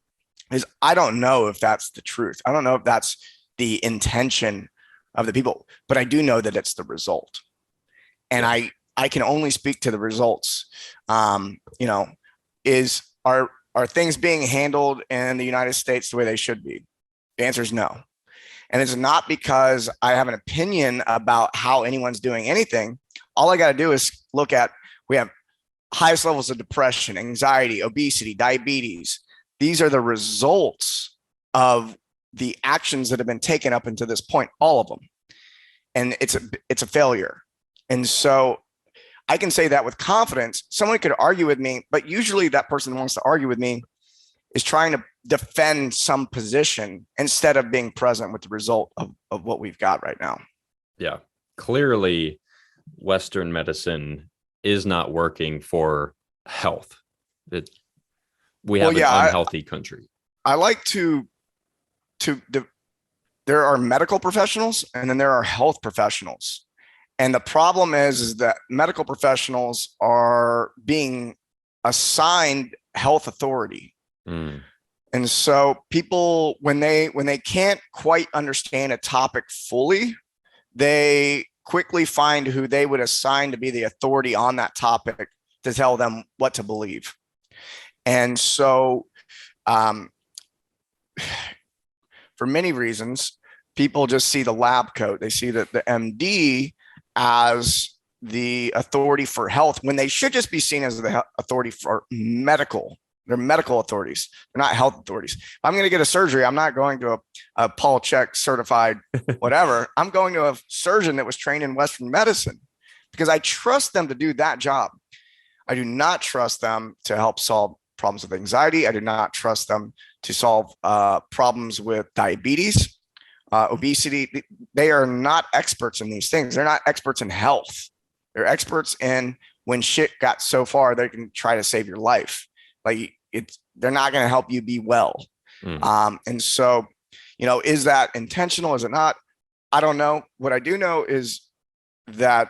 S2: is I don't know if that's the truth. I don't know if that's the intention of the people, but I do know that it's the result. And I can only speak to the results. Are things being handled in the United States the way they should be? The answer is no. And it's not because I have an opinion about how anyone's doing anything. All I got to do is look at, we have highest levels of depression, anxiety, obesity, diabetes. These are the results of the actions that have been taken up until this point, all of them. And it's a failure. And so I can say that with confidence. Someone could argue with me, but usually that person who wants to argue with me is trying to defend some position instead of being present with the result of what we've got right now.
S1: Yeah. Clearly, Western medicine is not working for health. We have an unhealthy country.
S2: I like there are medical professionals and then there are health professionals. And the problem is that medical professionals are being assigned health authority. Mm. And so people, when they can't quite understand a topic fully, they quickly find who they would assign to be the authority on that topic to tell them what to believe. And so for many reasons, people just see the lab coat. They see that the MD as the authority for health when they should just be seen as the authority for medical. They're medical authorities. They're not health authorities. If I'm going to get a surgery, I'm not going to a Paul Chek certified whatever. I'm going to a surgeon that was trained in Western medicine because I trust them to do that job. I do not trust them to help solve problems with anxiety. I do not trust them to solve problems with diabetes. Obesity. They are not experts in these things. They're not experts in health. They're experts in when shit got so far they can try to save your life. Like they're not going to help you be well. And so, is that intentional? Is it not? I don't know. What I do know is that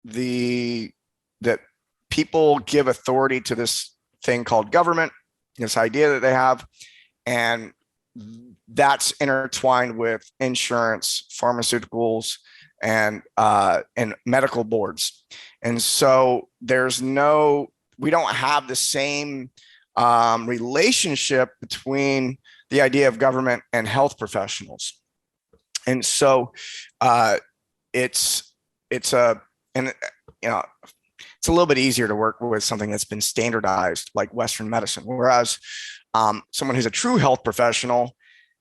S2: that people give authority to this thing called government, this idea that they have, and that's intertwined with insurance, pharmaceuticals, and medical boards. And so we don't have the same relationship between the idea of government and health professionals. And so it's a little bit easier to work with something that's been standardized like Western medicine, whereas someone who's a true health professional,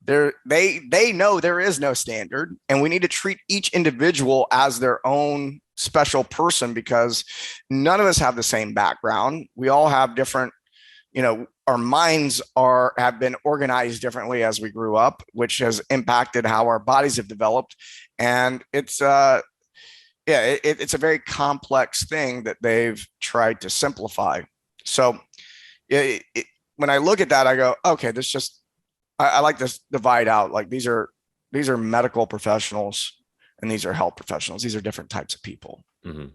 S2: they know there is no standard, and we need to treat each individual as their own special person because none of us have the same background. We all have different, our minds have been organized differently as we grew up, which has impacted how our bodies have developed. And it's a very complex thing that they've tried to simplify. So when I look at that, I go, okay, I like this divide out. Like these are medical professionals and these are health professionals. These are different types of people.
S1: Mm-hmm.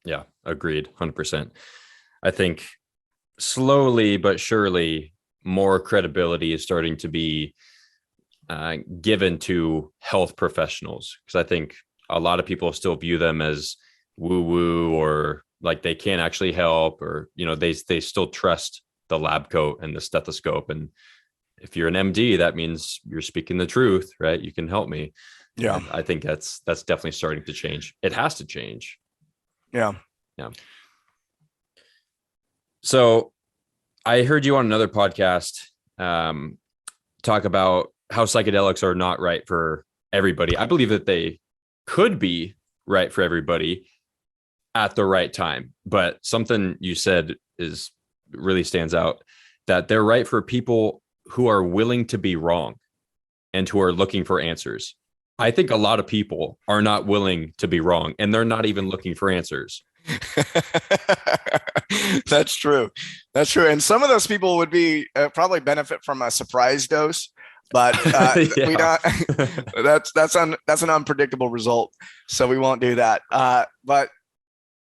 S1: Yeah, agreed. 100%. I think slowly but surely more credibility is starting to be given to health professionals, because I think a lot of people still view them as woo-woo, or like they can't actually help, or, they still trust the lab coat and the stethoscope. And if you're an MD, that means you're speaking the truth, right? You can help me. Yeah. And I think that's definitely starting to change. It has to change.
S2: Yeah.
S1: Yeah. So I heard you on another podcast talk about how psychedelics are not right for everybody. I believe that they could be right for everybody at the right time, but something you said really stands out, that they're right for people who are willing to be wrong and who are looking for answers. I think a lot of people are not willing to be wrong, and they're not even looking for answers.
S2: That's true. That's true. And some of those people would be probably benefit from a surprise dose, but we don't. that's an unpredictable result, so we won't do that. But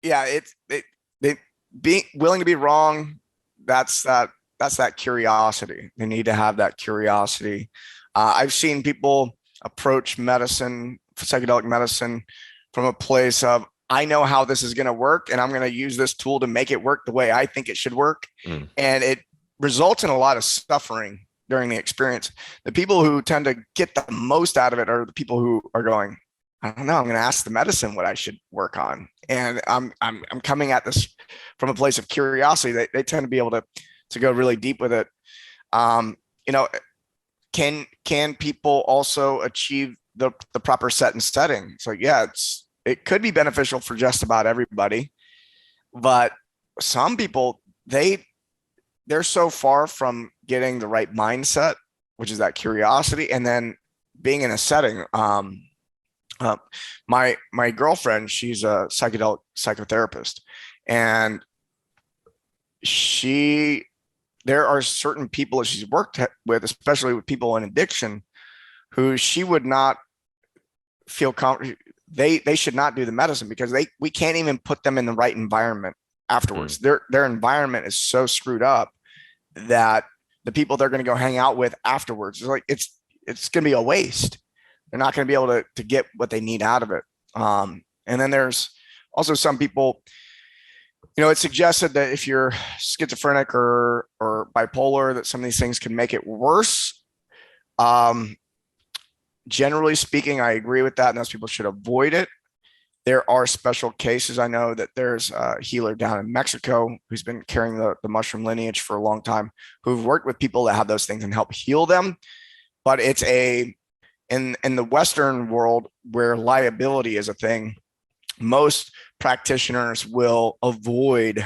S2: yeah, being willing to be wrong. That's that curiosity. They need to have that curiosity. I've seen people approach medicine, psychedelic medicine, from a place of, I know how this is going to work, and I'm going to use this tool to make it work the way I think it should work. And it results in a lot of suffering during the experience. The people who tend to get the most out of it are the people who are going, I don't know, I'm going to ask the medicine what I should work on. And I'm coming at this from a place of curiosity. They tend to be able to go really deep with it. Can people also achieve the proper set and setting? So yeah, it could be beneficial for just about everybody, but some people, they're so far from getting the right mindset, which is that curiosity, and then being in a setting. My girlfriend, she's a psychedelic psychotherapist, and there are certain people that she's worked with, especially with people in addiction, who she would not feel comfortable. They should not do the medicine because we can't even put them in the right environment afterwards. Their environment is so screwed up that the people they're going to go hang out with afterwards, it's going to be a waste. They're not going to be able to get what they need out of it. And then there's also some people, it's suggested that if you're schizophrenic or bipolar, that some of these things can make it worse. Generally speaking, I agree with that, and those people should avoid it. There are special cases. I know that there's a healer down in Mexico who's been carrying the mushroom lineage for a long time, who've worked with people that have those things and help heal them. But it's in the Western world where liability is a thing, most practitioners will avoid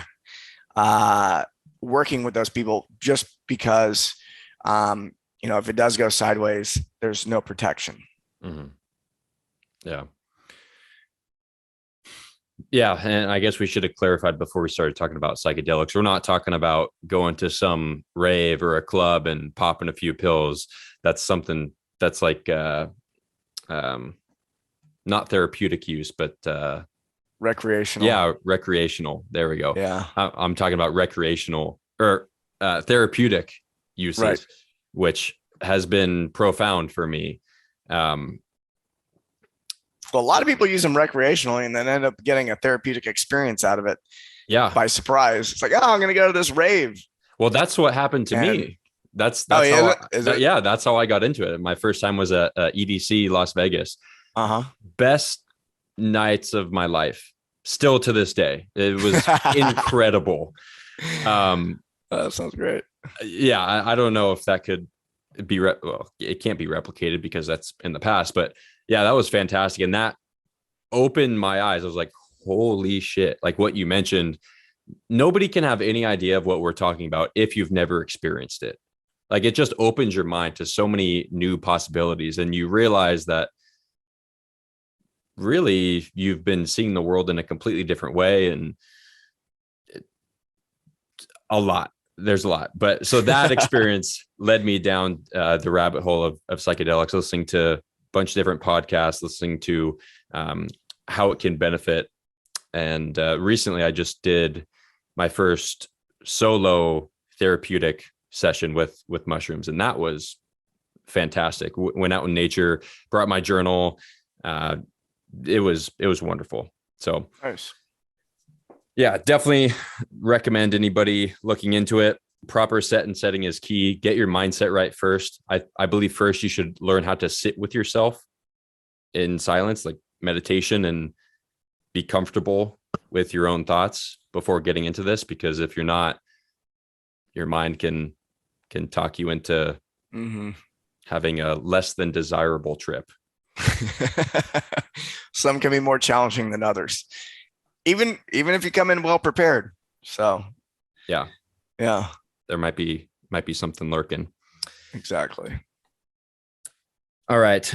S2: working with those people just because, if it does go sideways, there's no protection.
S1: Mm-hmm. Yeah. Yeah. And I guess we should have clarified before we started talking about psychedelics. We're not talking about going to some rave or a club and popping a few pills. That's something that's like, not therapeutic use, but
S2: recreational.
S1: Yeah, recreational. There we go.
S2: Yeah,
S1: I'm talking about recreational or therapeutic uses, right, which has been profound for me.
S2: Well, a lot of people use them recreationally and then end up getting a therapeutic experience out of it.
S1: Yeah,
S2: by surprise. It's like, oh, I'm going to go to this rave.
S1: Well, that's what happened to me. That's
S2: yeah,
S1: that's how I got into it. My first time was at EDC Las Vegas. Best nights of my life, still to this day. It was incredible.
S2: That sounds great.
S1: Yeah, I don't know if that could be it can't be replicated because that's in the past, but yeah, that was fantastic, and that opened my eyes. I was like, holy shit. Like what you mentioned, nobody can have any idea of what we're talking about if you've never experienced it. Like it just opens your mind to so many new possibilities, and you realize that really you've been seeing the world in a completely different way, and there's a lot. But so that experience led me down the rabbit hole of psychedelics, listening to a bunch of different podcasts, listening to how it can benefit. And recently I just did my first solo therapeutic session with mushrooms, and that was fantastic. Went out in nature, brought my journal. It was wonderful. So
S2: nice.
S1: Yeah, definitely recommend anybody looking into it. Proper set and setting is key. Get your mindset right first. I believe first you should learn how to sit with yourself in silence, like meditation, and be comfortable with your own thoughts before getting into this. Because if you're not, your mind can talk you into having a less than desirable trip.
S2: Some can be more challenging than others, even if you come in well prepared. So
S1: yeah, there might be something lurking.
S2: Exactly.
S1: All right.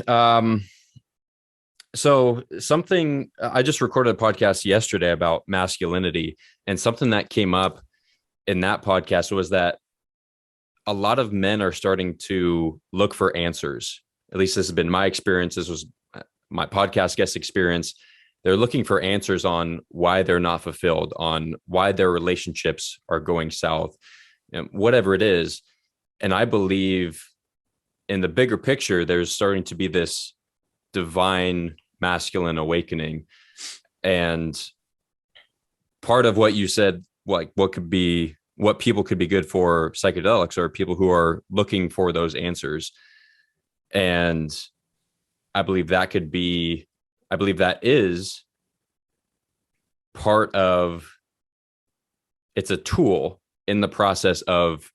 S1: So something, I just recorded a podcast yesterday about masculinity, and something that came up in that podcast was that a lot of men are starting to look for answers. At least this has been my experience. This was my podcast guest experience. They're looking for answers on why they're not fulfilled, on why their relationships are going south, and whatever it is. And I believe in the bigger picture, there's starting to be this divine masculine awakening. And part of what you said, like what people could be good for psychedelics, are people who are looking for those answers. And I believe that is part of, it's a tool in the process of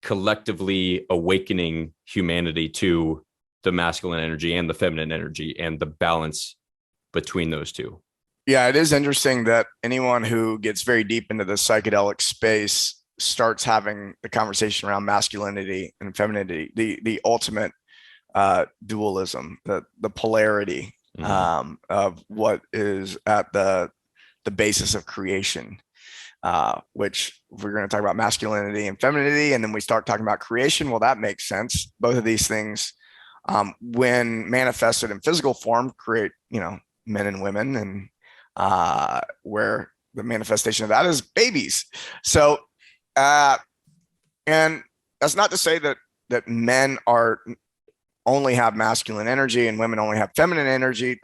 S1: collectively awakening humanity to the masculine energy and the feminine energy and the balance between those two.
S2: Yeah, it is interesting that anyone who gets very deep into the psychedelic space starts having the conversation around masculinity and femininity, the ultimate dualism, the polarity of what is at the basis of creation. Which we're going to talk about masculinity and femininity, and then we start talking about creation. Well, that makes sense. Both of these things, when manifested in physical form, create, men and women, and where the manifestation of that is babies. So, and that's not to say that men only have masculine energy and women only have feminine energy.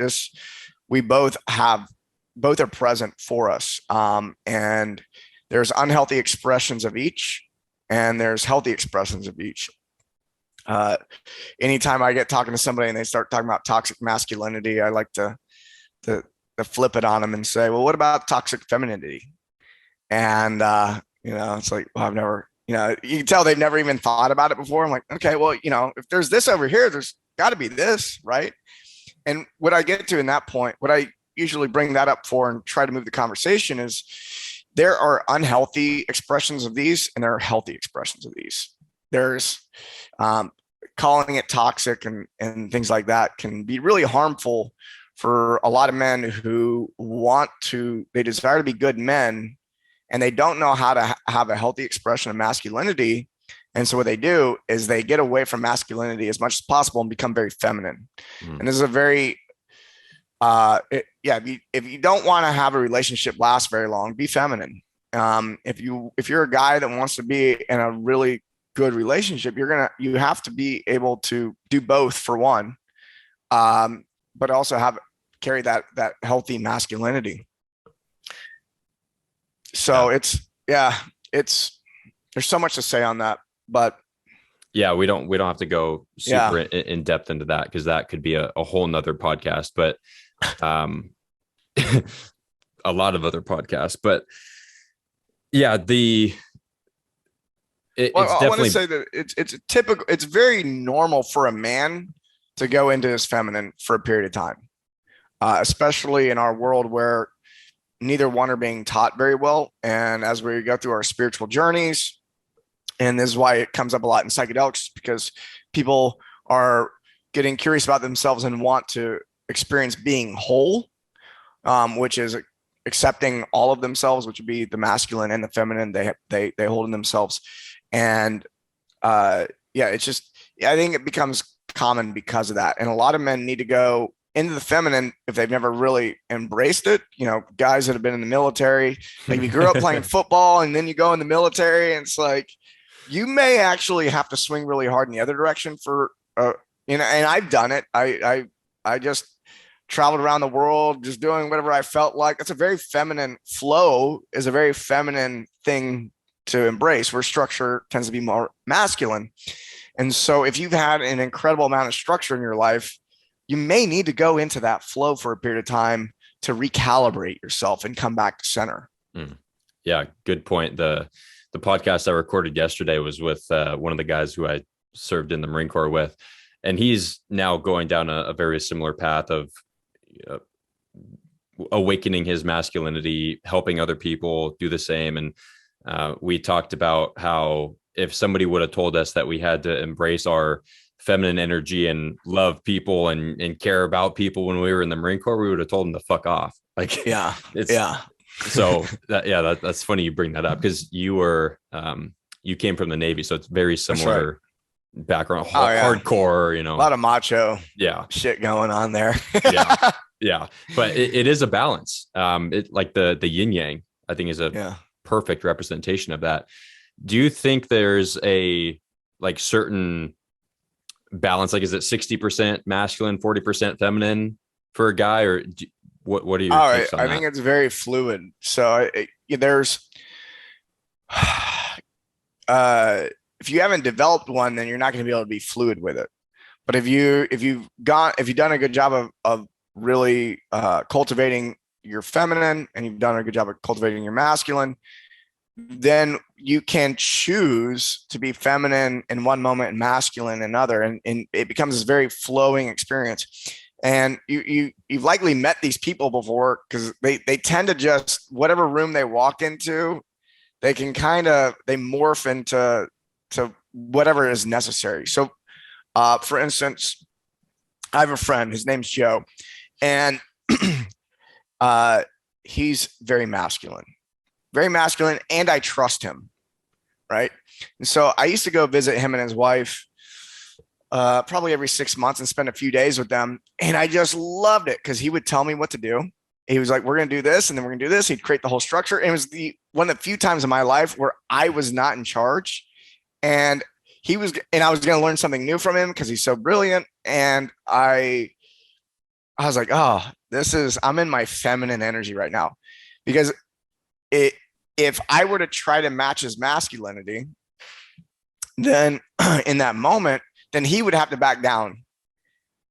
S2: We both are present for us. And there's unhealthy expressions of each, and there's healthy expressions of each. Anytime I get talking to somebody and they start talking about toxic masculinity, I like to flip it on them and say, well, what about toxic femininity? And, it's like, well, I've never, you can tell they've never even thought about it before. I'm like, okay, well, if there's this over here, there's got to be this, right? And what I get to in that point, what I usually bring that up for and try to move the conversation is, there are unhealthy expressions of these and there are healthy expressions of these. There's calling it toxic and things like that can be really harmful for a lot of men who they desire to be good men, and they don't know how to have a healthy expression of masculinity. And so what they do is they get away from masculinity as much as possible and become very feminine. And this is a very, if you don't want to have a relationship last very long, be feminine. If you're a guy that wants to be in a really good relationship, you have to be able to do both, for one, but also carry that healthy masculinity. So there's so much to say on that, but
S1: yeah, we don't have to go super in depth into that, because that could be a whole nother podcast, but a lot of other podcasts. But yeah, I want to say that it's typical. It's very normal for a man to go into his feminine for a period of time, especially in our world where neither one are being taught very well. And as we go through our spiritual journeys, and this is why it comes up a lot in psychedelics, because people are getting curious about themselves and want to experience being whole, which is accepting all of themselves, which would be the masculine and the feminine they hold in themselves. And it's just, I think it becomes common because of that. And a lot of men need to go into the feminine if they've never really embraced it. Guys that have been in the military, like you grew up playing football and then you go in the military, and it's like, you may actually have to swing really hard in the other direction for, and I've done it. I just traveled around the world, just doing whatever I felt like. That's a very feminine flow, is a very feminine thing to embrace, where structure tends to be more masculine. And so if you've had an incredible amount of structure in your life, you may need to go into that flow for a period of time to recalibrate yourself and come back to center. Yeah, good point. The the podcast I recorded yesterday was with one of the guys who I served in the Marine Corps with, and he's now going down a very similar path of awakening his masculinity, helping other people do the same. And we talked about how if somebody would have told us that we had to embrace our feminine energy and love people and care about people when we were in the Marine Corps, we would have told them to fuck off. Like,
S2: yeah.
S1: So that's funny you bring that up, because you came from the Navy, so it's very similar background, hardcore, you know,
S2: a lot of macho shit going on there.
S1: Yeah. But it is a balance. It like the yin yang, I think, is a perfect representation of that. Do you think there's a like certain balance? Like, is it 60% masculine, 40% feminine for a guy, or what are your takes on that?
S2: I think it's very fluid. So there's if you haven't developed one, then you're not going to be able to be fluid with it. But if you've done a good job of really cultivating your feminine, and you've done a good job of cultivating your masculine, then you can choose to be feminine in one moment and masculine in another, and it becomes this very flowing experience. And you've likely met these people before, because they tend to just, whatever room they walk into, they can they morph into whatever is necessary. So for instance, I have a friend, his name's Joe, and he's very masculine, and I trust him, right? And so I used to go visit him and his wife probably every 6 months and spend a few days with them. And I just loved it, because he would tell me what to do. He was like, we're going to do this, and then we're going to do this. He'd create the whole structure. And it was one of the few times in my life where I was not in charge, and I was going to learn something new from him, because he's so brilliant. And I was like, oh, I'm in my feminine energy right now, because if I were to try to match his masculinity, then in that moment, then he would have to back down,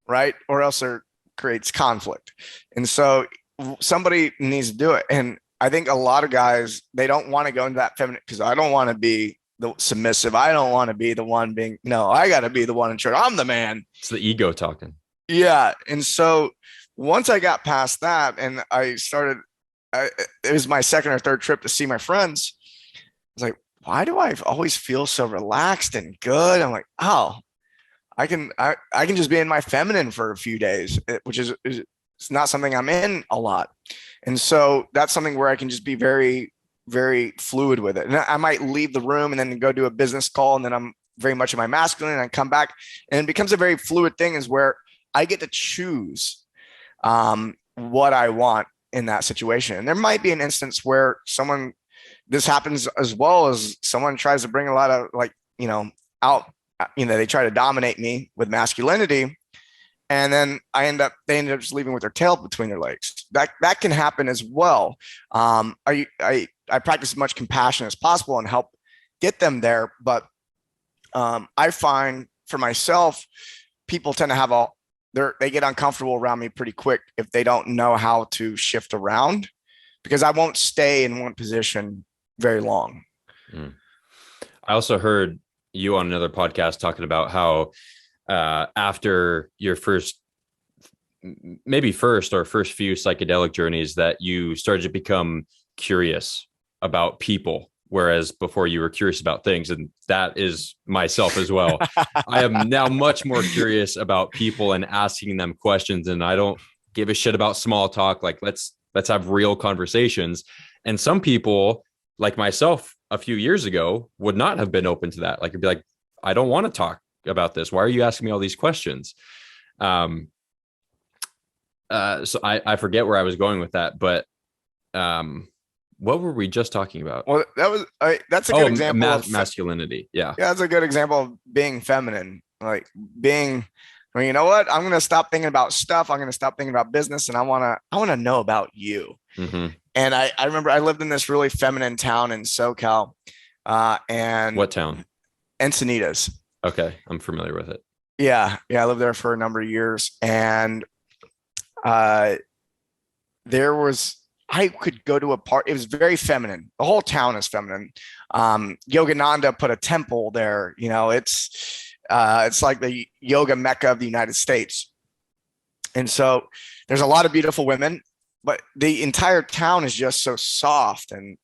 S2: right? Or else there creates conflict. And so somebody needs to do it. And I think a lot of guys, they don't want to go into that feminine, because I don't want to be the submissive. I don't want to be the one I got to be the one in charge. I'm the man.
S1: It's the ego talking.
S2: Yeah. And so once I got past that, and I started, it was my second or third trip to see my friends, I was like, why do I always feel so relaxed and good? I'm like, oh, I can just be in my feminine for a few days, which is it's not something I'm in a lot. And so that's something where I can just be very, very fluid with it. And I might leave the room and then go do a business call, and then I'm very much in my masculine, and I come back, and it becomes a very fluid thing, is where I get to choose what I want in that situation. And there might be an instance where this happens as well, as someone tries to bring a lot of they try to dominate me with masculinity, and then they end up just leaving with their tail between their legs. That can happen as well. I practice as much compassion as possible and help get them there. But I find for myself, people tend to have they get uncomfortable around me pretty quick if they don't know how to shift around, because I won't stay in one position very long.
S1: I also heard you on another podcast talking about how after your first few psychedelic journeys, that you started to become curious about people, whereas before you were curious about things. And that is myself as well. I am now much more curious about people and asking them questions, and I don't give a shit about small talk. Like, let's have real conversations. And some people, like myself a few years ago, would not have been open to that. Like, it'd be like, I don't want to talk about this. Why are you asking me all these questions? So I forget where I was going with that, but what were we just talking about?
S2: Well, that's a good example of
S1: masculinity. Yeah,
S2: that's a good example of being feminine. Like being, you know what? I'm going to stop thinking about stuff. I'm going to stop thinking about business, and I want to know about you.
S1: Mm-hmm.
S2: And I remember I lived in this really feminine town in SoCal. And
S1: what town?
S2: Encinitas.
S1: Okay, I'm familiar with it.
S2: Yeah, I lived there for a number of years, and there was I could go to a party. It was very feminine. The whole town is feminine. Yogananda put a temple there. It's like the yoga mecca of the United States. And so there's a lot of beautiful women, but the entire town is just so soft and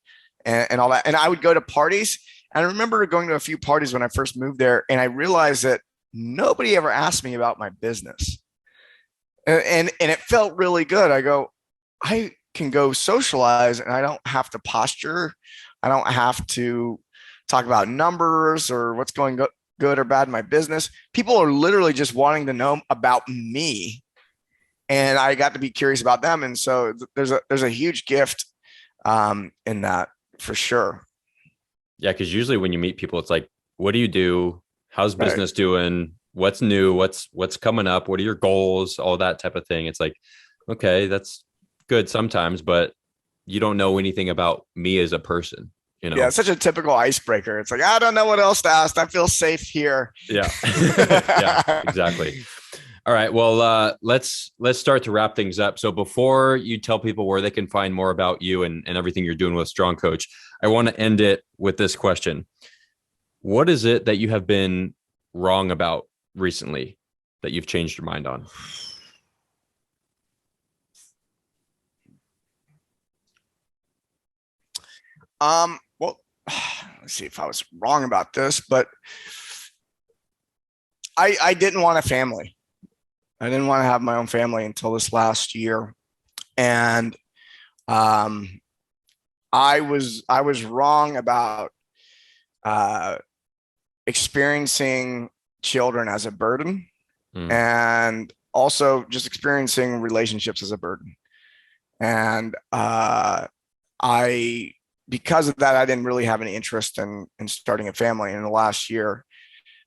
S2: all that. And I would go to parties. And I remember going to a few parties when I first moved there, and I realized that nobody ever asked me about my business. And it felt really good. I go, I can go socialize and I don't have to posture. I don't have to talk about numbers or what's going good or bad in my business. People are literally just wanting to know about me. And I got to be curious about them. And so there's a huge gift in that for sure.
S1: Yeah. Cause usually when you meet people, it's like, what do you do? How's business doing? What's new? What's coming up? What are your goals? All that type of thing. It's like, okay, that's good sometimes, but you don't know anything about me as a person,
S2: Yeah, it's such a typical icebreaker. It's like, I don't know what else to ask. I feel safe here.
S1: Yeah. Yeah, exactly. All right. Well, let's start to wrap things up. So before you tell people where they can find more about you and everything you're doing with Strong Coach, I want to end it with this question. What is it that you have been wrong about recently that you've changed your mind on?
S2: Well, let's see if I was wrong about this, but I didn't want a family. I didn't want to have my own family until this last year. And I was wrong about experiencing children as a burden and also just experiencing relationships as a burden. And because of that, I didn't really have any interest in starting a family. And in the last year,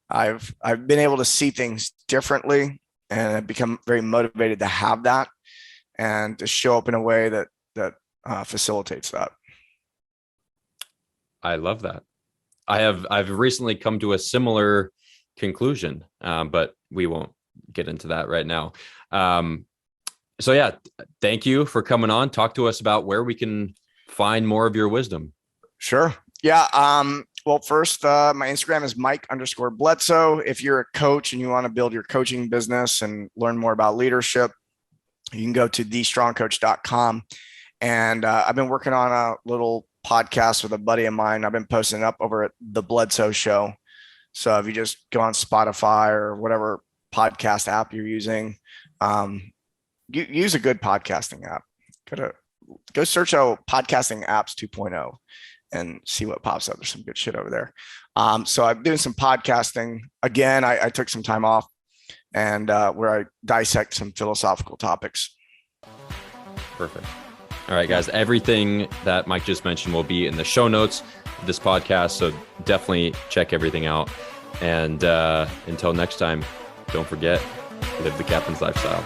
S2: I've been able to see things differently, and I've become very motivated to have that and to show up in a way that facilitates that.
S1: I love that. I've recently come to a similar conclusion, but we won't get into that right now. So yeah, thank you for coming on. Talk to us about where we can find more of your wisdom.
S2: Sure. Yeah. Well, first, my Instagram is Mike_Bledsoe. If you're a coach and you want to build your coaching business and learn more about leadership, you can go to thestrongcoach.com. And I've been working on a little podcast with a buddy of mine. I've been posting up over at The Bledsoe Show. So if you just go on Spotify or whatever podcast app you're using, use a good podcasting app. Go search out podcasting apps 2.0 and see what pops up. There's some good shit over there. So I'm doing some podcasting. Again, I took some time off and where I dissect some philosophical topics.
S1: Perfect. All right, guys, everything that Mike just mentioned will be in the show notes of this podcast. So definitely check everything out. And until next time, don't forget, live the Captain's lifestyle.